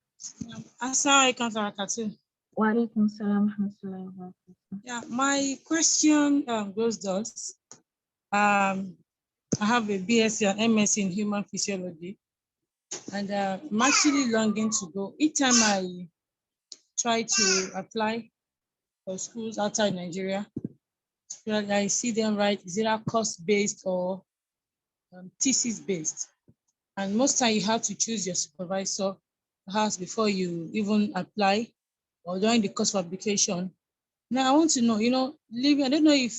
Wa alaikum salam. Yeah, my question goes thus. I have a BSc and MSc in human physiology, and I'm actually longing to go. Each time I try to apply for schools outside Nigeria, I see them write, is it course-based or thesis-based? And most time you have to choose your supervisor perhaps before you even apply or during the course of application. Now I want to know, Living, I don't know if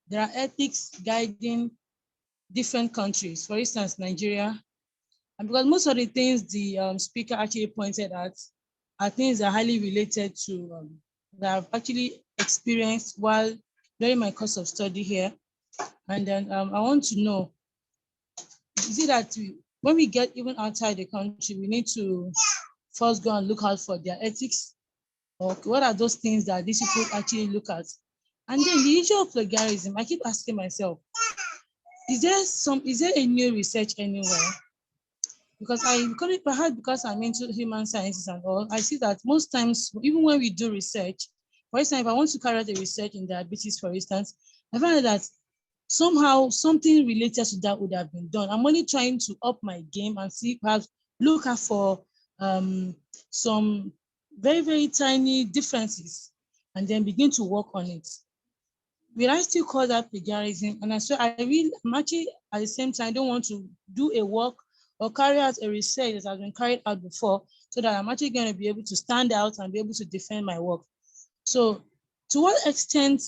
there are ethics guiding different countries, for instance, Nigeria. And because most of the things the speaker actually pointed at are things that are highly related to that I've actually experienced while during my course of study here. And then I want to know, is it that when we get even outside the country, we need to first go and look out for their ethics? Or what are those things that these people actually look at? And then the issue of plagiarism, I keep asking myself, is there a new research anywhere? Because because I'm into human sciences and all, I see that most times, even when we do research, for instance, if I want to carry out a research in diabetes, for instance, I find that somehow something related to that would have been done. I'm only trying to up my game and see, perhaps look out for some very, very tiny differences and then begin to work on it. Will I still call that plagiarism? And so I'm actually at the same time, I don't want to do a work or carry out a research that has been carried out before, so that I'm actually going to be able to stand out and be able to defend my work. So to what extent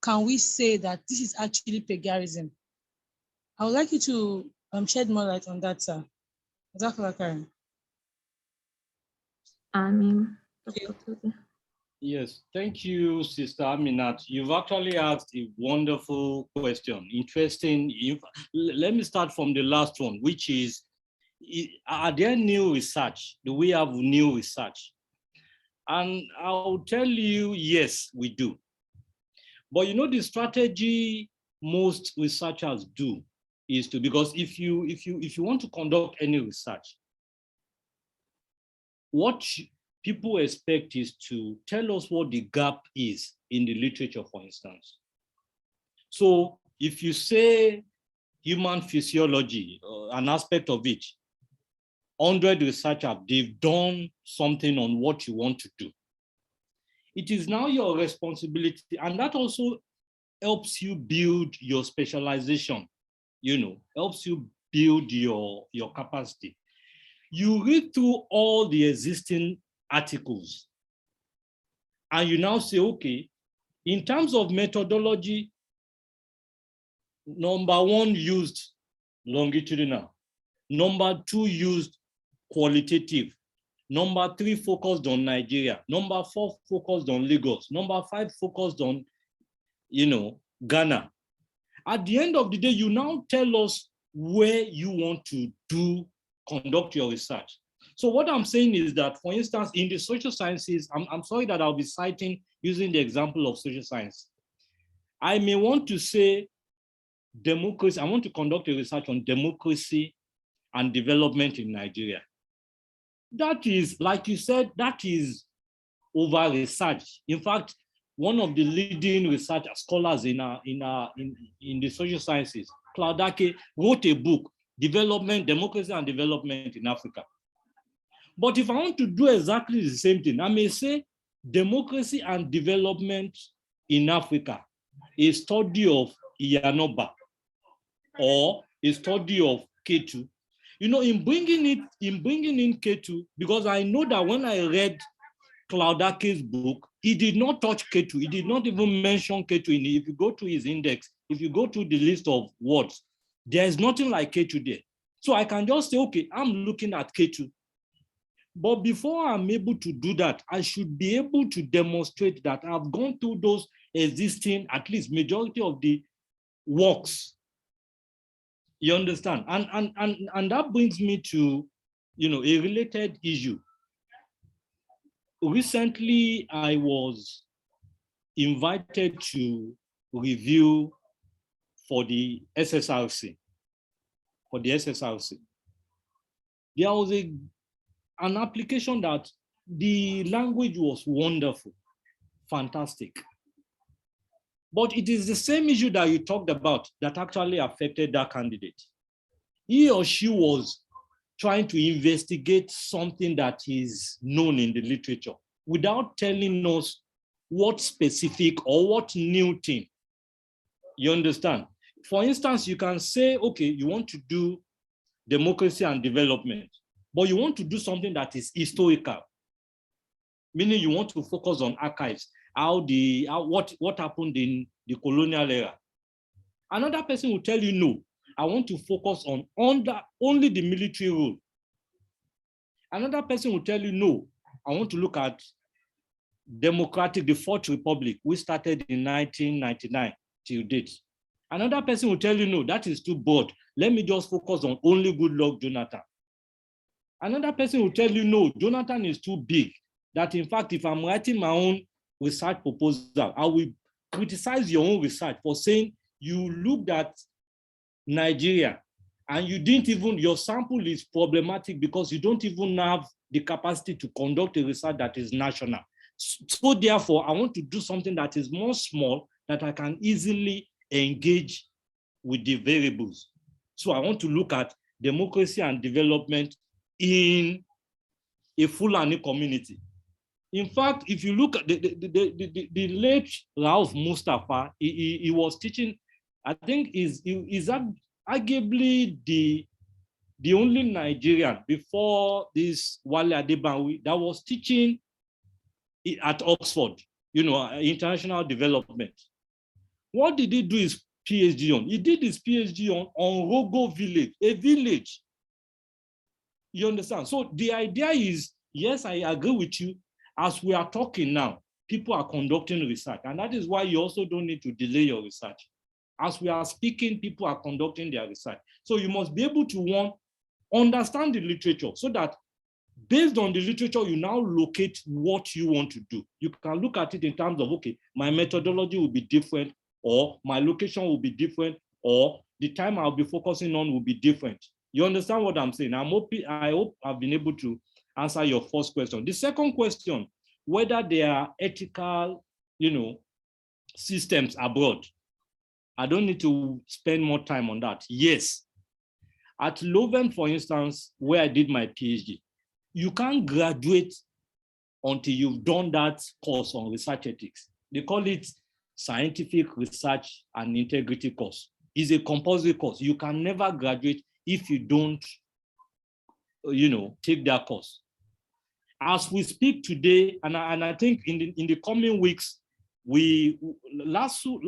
can we say that this is actually plagiarism? I would like you to shed more light on that, sir. Karen. Dr. Tobi. Yes, thank you, Sister Aminat. You've actually asked a wonderful question. Interesting. Let me start from the last one, which is, are there new research? Do we have new research? And I'll tell you, yes, we do. But you know, the strategy most researchers do is to, because if you want to conduct any research, what people expect is to tell us what the gap is in the literature, for instance. So if you say human physiology, an aspect of it, 100 researchers, they've done something on what you want to do. It is now your responsibility, and that also helps you build your specialization, helps you build your capacity. You read through all the existing articles, and you now say, okay, in terms of methodology, number one used longitudinal, number two used qualitative, number three focused on Nigeria, number four focused on Lagos, number five focused on, Ghana. At the end of the day, you now tell us where you want to conduct your research. So what I'm saying is that, for instance, in the social sciences, I'm sorry that I'll be citing using the example of social science. I may want to say democracy. I want to conduct a research on democracy and development in Nigeria. That is, like you said, that is over research. In fact, one of the leading research scholars in the social sciences, Claudake, wrote a book, Democracy and Development in Africa. But if I want to do exactly the same thing, I may say democracy and development in Africa, a study of Iyanoba or a study of Ketu. In bringing in Ketu, because I know that when I read Claudake's book, he did not touch Ketu. He did not even mention Ketu in it. If you go to his index, if you go to the list of words, there's nothing like Ketu there. So I can just say, okay, I'm looking at Ketu. But before I'm able to do that, I should be able to demonstrate that I've gone through those existing, at least majority of the works. You understand? And that brings me to, a related issue. Recently, I was invited to review for the SSRC. There was an application that the language was wonderful, fantastic. But it is the same issue that you talked about that actually affected that candidate. He or she was trying to investigate something that is known in the literature without telling us what specific or what new thing. You understand? For instance, you can say, okay, you want to do democracy and development, but you want to do something that is historical, meaning you want to focus on archives, what happened in the colonial era. Another person will tell you, no, I want to focus on only the military rule. Another person will tell you, no, I want to look at the Fourth Republic, which started in 1999 till date. Another person will tell you, no, that is too broad. Let me just focus on only Goodluck Jonathan. Another person will tell you, no, Jonathan is too big, that in fact, if I'm writing my own research proposal, I will criticize your own research for saying you looked at Nigeria and you didn't even, your sample is problematic because you don't even have the capacity to conduct a research that is national. So therefore, I want to do something that is more small, that I can easily engage with the variables. So I want to look at democracy and development in a Fulani community. In fact, if you look at the late Rauf Mustafa, he was teaching, I think is arguably the only Nigerian before this Wale Adebanwi that was teaching at Oxford, international development. What did he do his PhD on? He did his PhD on Rogo village, a village. You understand? So the idea is, yes, I agree with you. As we are talking now, people are conducting research, and that is why you also don't need to delay your research. As we are speaking, people are conducting their research. So you must be able to, understand the literature so that based on the literature, you now locate what you want to do. You can look at it in terms of, okay, my methodology will be different, or my location will be different, or the time I'll be focusing on will be different. You understand what I'm saying? I hope I've been able to answer your first question. The second question, whether there are ethical, systems abroad. I don't need to spend more time on that. Yes. At Leuven, for instance, where I did my PhD, you can't graduate until you've done that course on research ethics. They call it Scientific Research and Integrity course. It's a compulsory course. You can never graduate if you don't, take that course. As we speak today, and I think in the coming weeks, LASU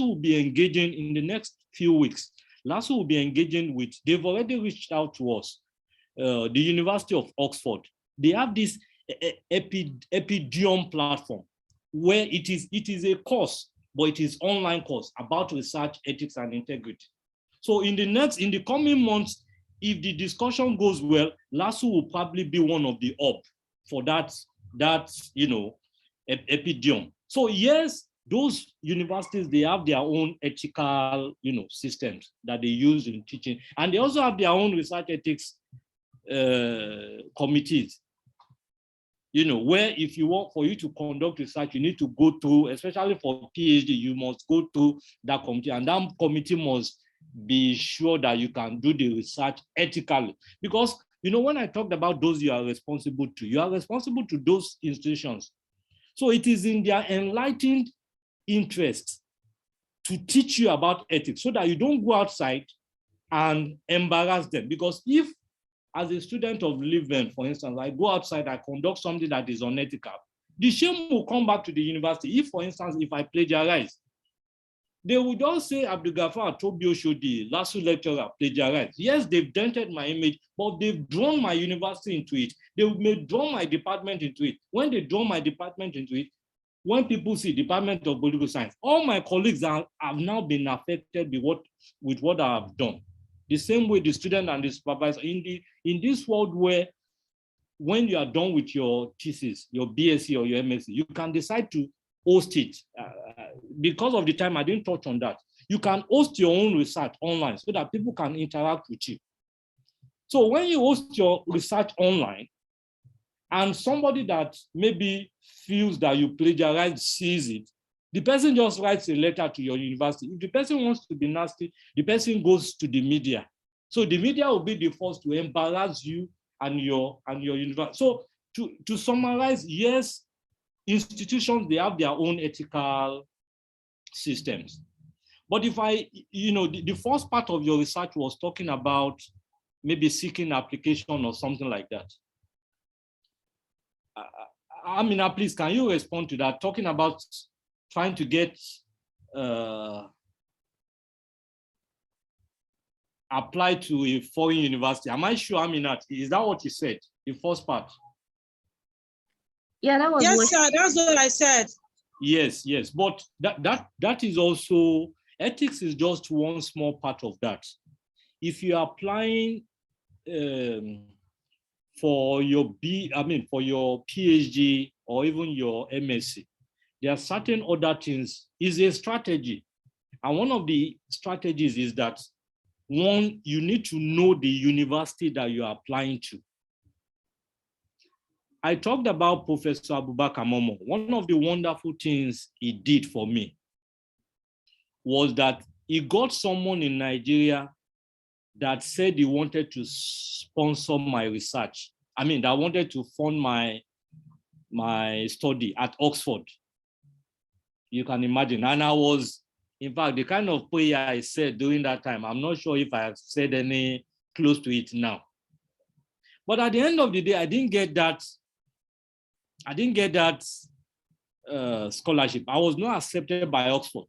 will be engaging in the next few weeks. LASU will be engaging with, they've already reached out to us, the University of Oxford. They have this Epidium platform where it is a course, but it is online course about research, ethics, and integrity. So in the coming months, if the discussion goes well, LASU will probably be one of the hub for that Epidium. So yes, those universities, they have their own ethical, systems that they use in teaching, and they also have their own research ethics committees. Where if you want, for you to conduct research, you need to go through, especially for PhD, you must go through that committee, and that committee must be sure that you can do the research ethically. Because, when I talked about those you are responsible to those institutions. So it is in their enlightened interest to teach you about ethics so that you don't go outside and embarrass them. Because if, as a student of Leuven, for instance, I go outside, I conduct something that is unethical, the shame will come back to the university. If, for instance, if I plagiarize, they would all say Abdulgafar Tobi Osodi, LASU lecturer, plagiarized. Yes, they've dented my image, but they've drawn my university into it. They may draw my department into it. When they draw my department into it, when people see Department of Political Science, all my colleagues have now been affected with what I have done. The same way the student and the supervisor, in this world where when you are done with your thesis, your BSc or your MSc, you can decide to host it. Because of the time, I didn't touch on that. You can host your own research online so that people can interact with you. So when you host your research online, and somebody that maybe feels that you plagiarized sees it, the person just writes a letter to your university. If the person wants to be nasty, the person goes to the media. So the media will be the first to embarrass you and your university. So to summarize, yes, institutions, they have their own ethical systems. But if the first part of your research was talking about maybe seeking application or something like that. Amina, please, can you respond to that? Talking about trying to get applied to a foreign university. Am I sure, Amina? Is that what you said? The first part. Yeah, that was Yes, what sir, that's what I said. Yes, yes. But that is also, ethics is just one small part of that. If you are applying for your for your PhD or even your MSc, there are certain other things. Is a strategy. And one of the strategies is that, one, you need to know the university that you are applying to. I talked about Professor Abubakar Momo. One of the wonderful things he did for me was that he got someone in Nigeria that said he wanted to sponsor my research. That wanted to fund my study at Oxford. You can imagine. And I was, in fact, the kind of prayer I said during that time, I'm not sure if I have said any close to it now. But at the end of the day, I didn't get that scholarship. I was not accepted by Oxford.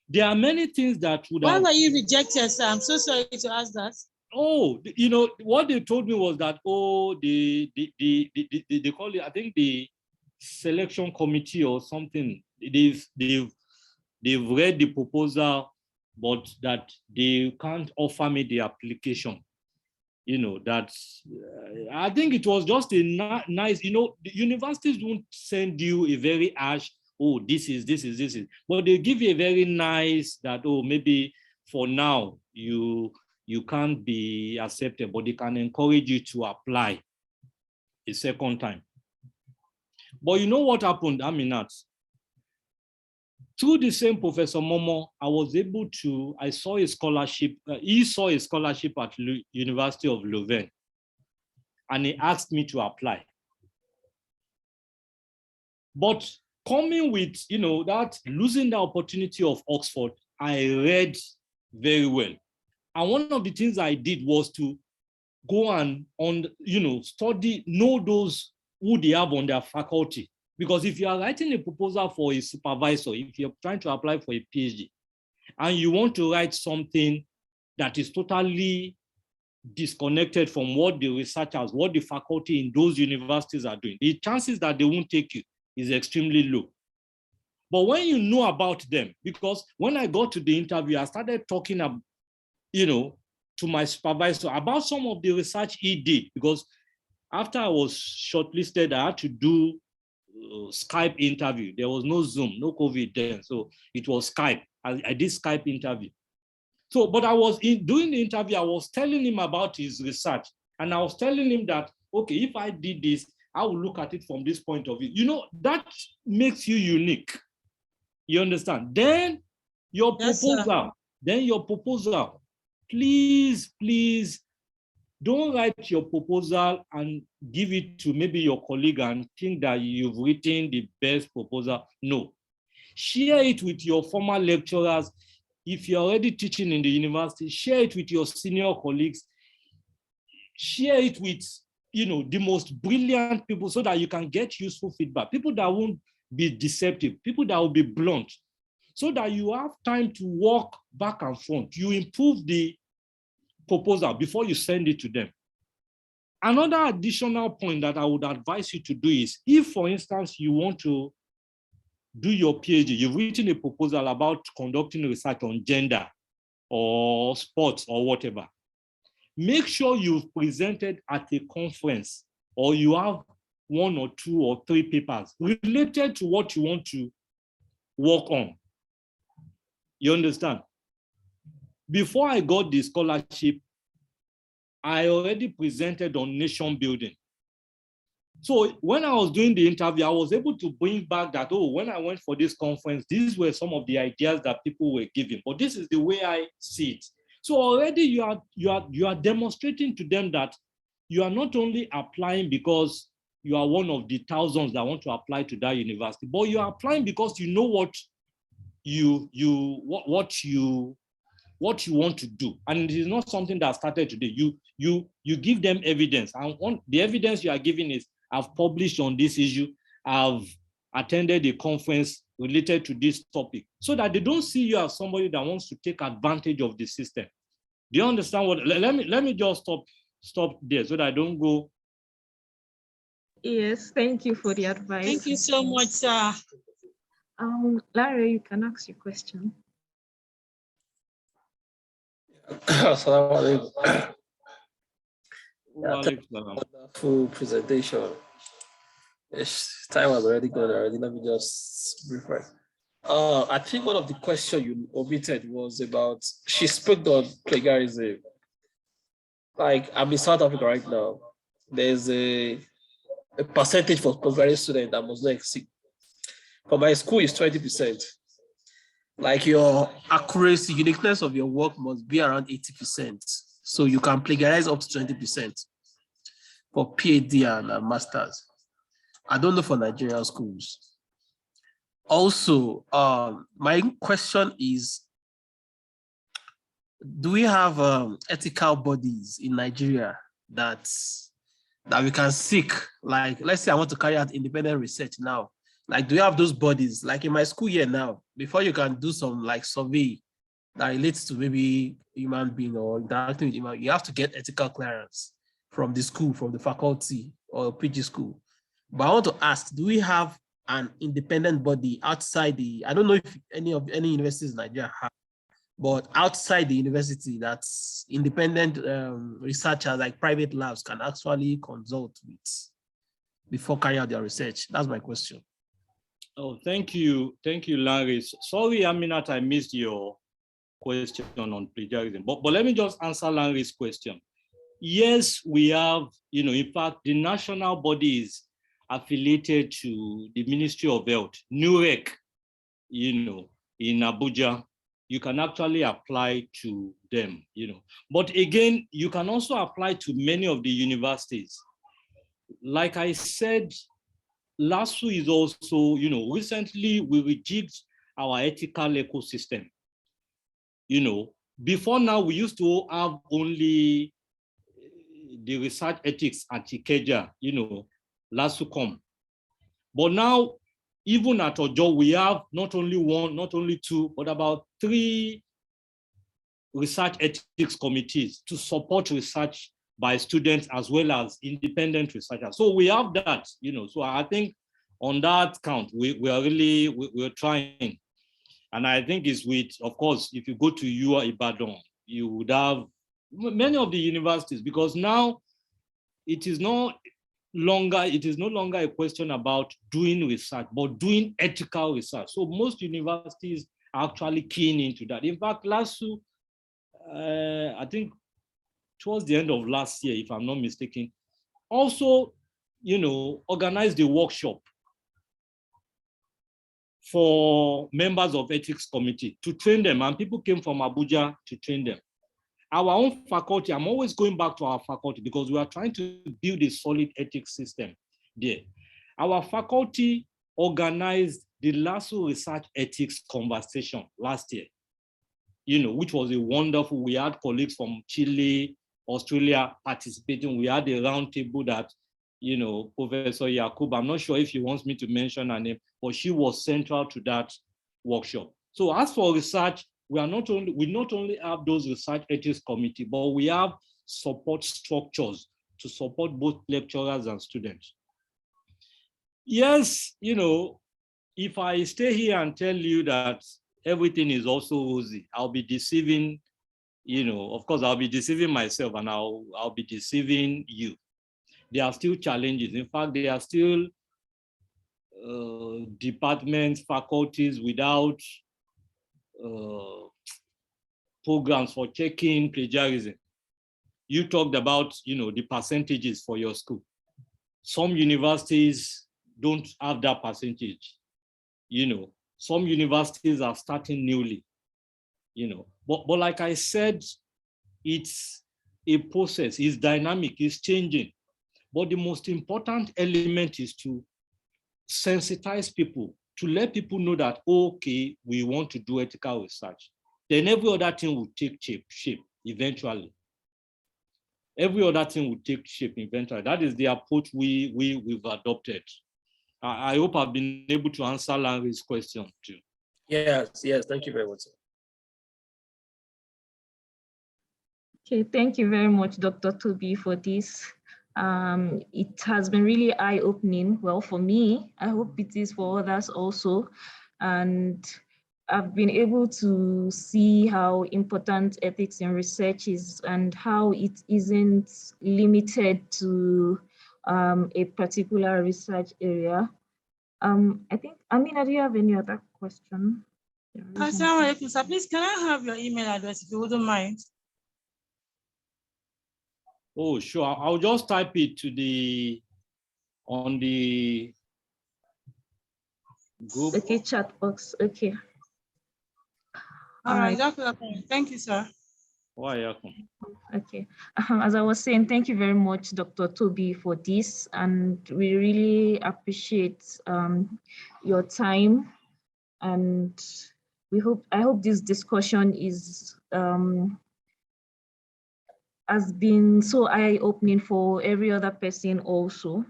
There are many things that would have... Why were you rejected, sir? I'm so sorry to ask that. Oh, what they told me was that, they call it, I think, the selection committee or something. They've read the proposal, but that they can't offer me the application. I think it was just a nice, the universities won't send you a very harsh, oh, this is, but they give you a very nice that, oh, maybe for now you can't be accepted, but they can encourage you to apply a second time. But you know what happened, Aminat? Through the same Professor Momo, I saw a scholarship, he saw a scholarship at University of Louvain, and he asked me to apply. But coming with, that losing the opportunity of Oxford, I read very well. And one of the things I did was to go and study, know those who they have on their faculty. Because if you are writing a proposal for a supervisor, if you're trying to apply for a PhD, and you want to write something that is totally disconnected from what the researchers, what the faculty in those universities are doing, the chances that they won't take you is extremely low. But when you know about them, because when I got to the interview, I started talking to my supervisor about some of the research he did, because after I was shortlisted, I had to do Skype interview. There was no Zoom, no COVID then, so it was Skype. I did Skype interview. So, but I was doing the interview, I was telling him about his research, and I was telling him that, okay, if I did this, I will look at it from this point of view. That makes you unique. You understand? Then your proposal, please don't write your proposal and give it to maybe your colleague and think that you've written the best proposal. No. Share it with your former lecturers. If you're already teaching in the university, share it with your senior colleagues. Share it with the most brilliant people so that you can get useful feedback. People that won't be deceptive, people that will be blunt, so that you have time to walk back and front. You improve the proposal before you send it to them. Another additional point that I would advise you to do is, if, for instance, you want to do your PhD, you've written a proposal about conducting research on gender or sports or whatever, make sure you've presented at a conference, or you have 1 or 2 or 3 papers related to what you want to work on. You understand? Before I got the scholarship, I already presented on nation building. So when I was doing the interview, I was able to bring back that, when I went for this conference, these were some of the ideas that people were giving, but this is the way I see it. So already you are demonstrating to them that you are not only applying because you are one of the thousands that want to apply to that university, but you are applying because you know what you want to do. And it is not something that started today. You give them evidence. And the evidence you are giving is, I've published on this issue, I've attended a conference related to this topic, so that they don't see you as somebody that wants to take advantage of the system. Do you understand what? Let me just stop there so that I don't go. Yes, thank you for the advice. Thank you so much, sir. Larry, you can ask your question. Assalamu alaikum. Wonderful presentation. Time has already gone already. Let me just refresh. I think one of the questions you omitted was about, she spoke on plagiarism. Like, I'm in South Africa right now. There's a percentage for postgraduate students that must not exceed. For my school, is 20%. Like, your accuracy, uniqueness of your work must be around 80%. So you can plagiarize up to 20% for PhD and masters. I don't know for Nigerian schools. Also, my question is, do we have ethical bodies in Nigeria that we can seek? Like, let's say I want to carry out independent research now. Like, do you have those bodies? Like in my school year now, before you can do some like survey that relates to maybe human being or interacting with human, you have to get ethical clearance from the school, from the faculty or PG school. But I want to ask, do we have an independent body outside the, I don't know if any universities in Nigeria have, but outside the university, that's independent researchers like private labs can actually consult with before carrying out their research? That's my question. Oh, thank you, Larry. Sorry, Aminat, I missed your question on plagiarism, but let me just answer Larry's question. Yes, we have, in fact, the national body is affiliated to the Ministry of Health, NUREC, in Abuja. You can actually apply to them, But again, you can also apply to many of the universities. Like I said, LASU is also, recently we rejigged our ethical ecosystem. Before now, we used to have only the research ethics at Ikeja, LASUCOM. But now, even at Ojo, we have not only one, not only two, but about 3 research ethics committees to support research by students as well as independent researchers. So we have that, So I think on that count, we're trying. And I think it's with, of course, if you go to UA Ibadan, you would have many of the universities, because now it is no longer a question about doing research, but doing ethical research. So most universities are actually keen into that. In fact, LASU, I think towards the end of last year, if I'm not mistaken, also, organized a workshop for members of ethics committee to train them, and people came from Abuja to train them. Our own faculty, I'm always going back to our faculty because we are trying to build a solid ethics system there. Our faculty organized the LASU Research Ethics Conversation last year, which was a wonderful, we had colleagues from Chile, Australia participating. We had a round table that, Professor Yakub, I'm not sure if he wants me to mention her name, but she was central to that workshop. So as for research, we not only have those research ethics committee, but we have support structures to support both lecturers and students. Yes, if I stay here and tell you that everything is also rosy, I'll be deceiving, of course, I'll be deceiving myself and I'll be deceiving you. There are still challenges. In fact, there are still departments, faculties without programs for checking plagiarism. You talked about, the percentages for your school. Some universities don't have that percentage. Some universities are starting newly, But like I said, it's a process, it's dynamic, it's changing. But the most important element is to sensitize people, to let people know that, okay, we want to do ethical research. Then every other thing will take shape eventually. Every other thing will take shape eventually. That is the approach we've adopted. I hope I've been able to answer Larry's question too. Yes, thank you very much. Okay, thank you very much, Dr. Tobi, for this. It has been really eye-opening. Well, for me, I hope it is for others also. And I've been able to see how important ethics in research is and how it isn't limited to a particular research area. I think, Amina, do you have any other question? Assalamu alaikum, sir. Please, can I have your email address if you wouldn't mind? Oh, sure. I'll just type it on the group. Okay, chat box. Okay. All right. Thank you, sir. Okay. As I was saying, thank you very much, Dr. Tobi, for this, and we really appreciate your time. And I hope this discussion has been so eye-opening for every other person also.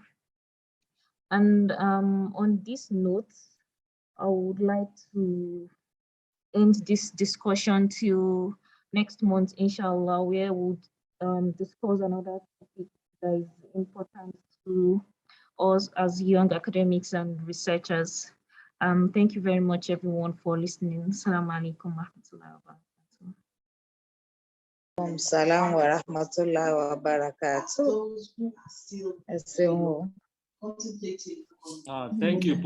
And on this note, I would like to end this discussion till next month, inshallah, where we'll discuss another topic that is important to us as young academics and researchers. Thank you very much, everyone, for listening. Assalamu alaikum wa rahmatullahi wa barakatuh. Salam wa rahmatullahi wa barakatuh. Thank you.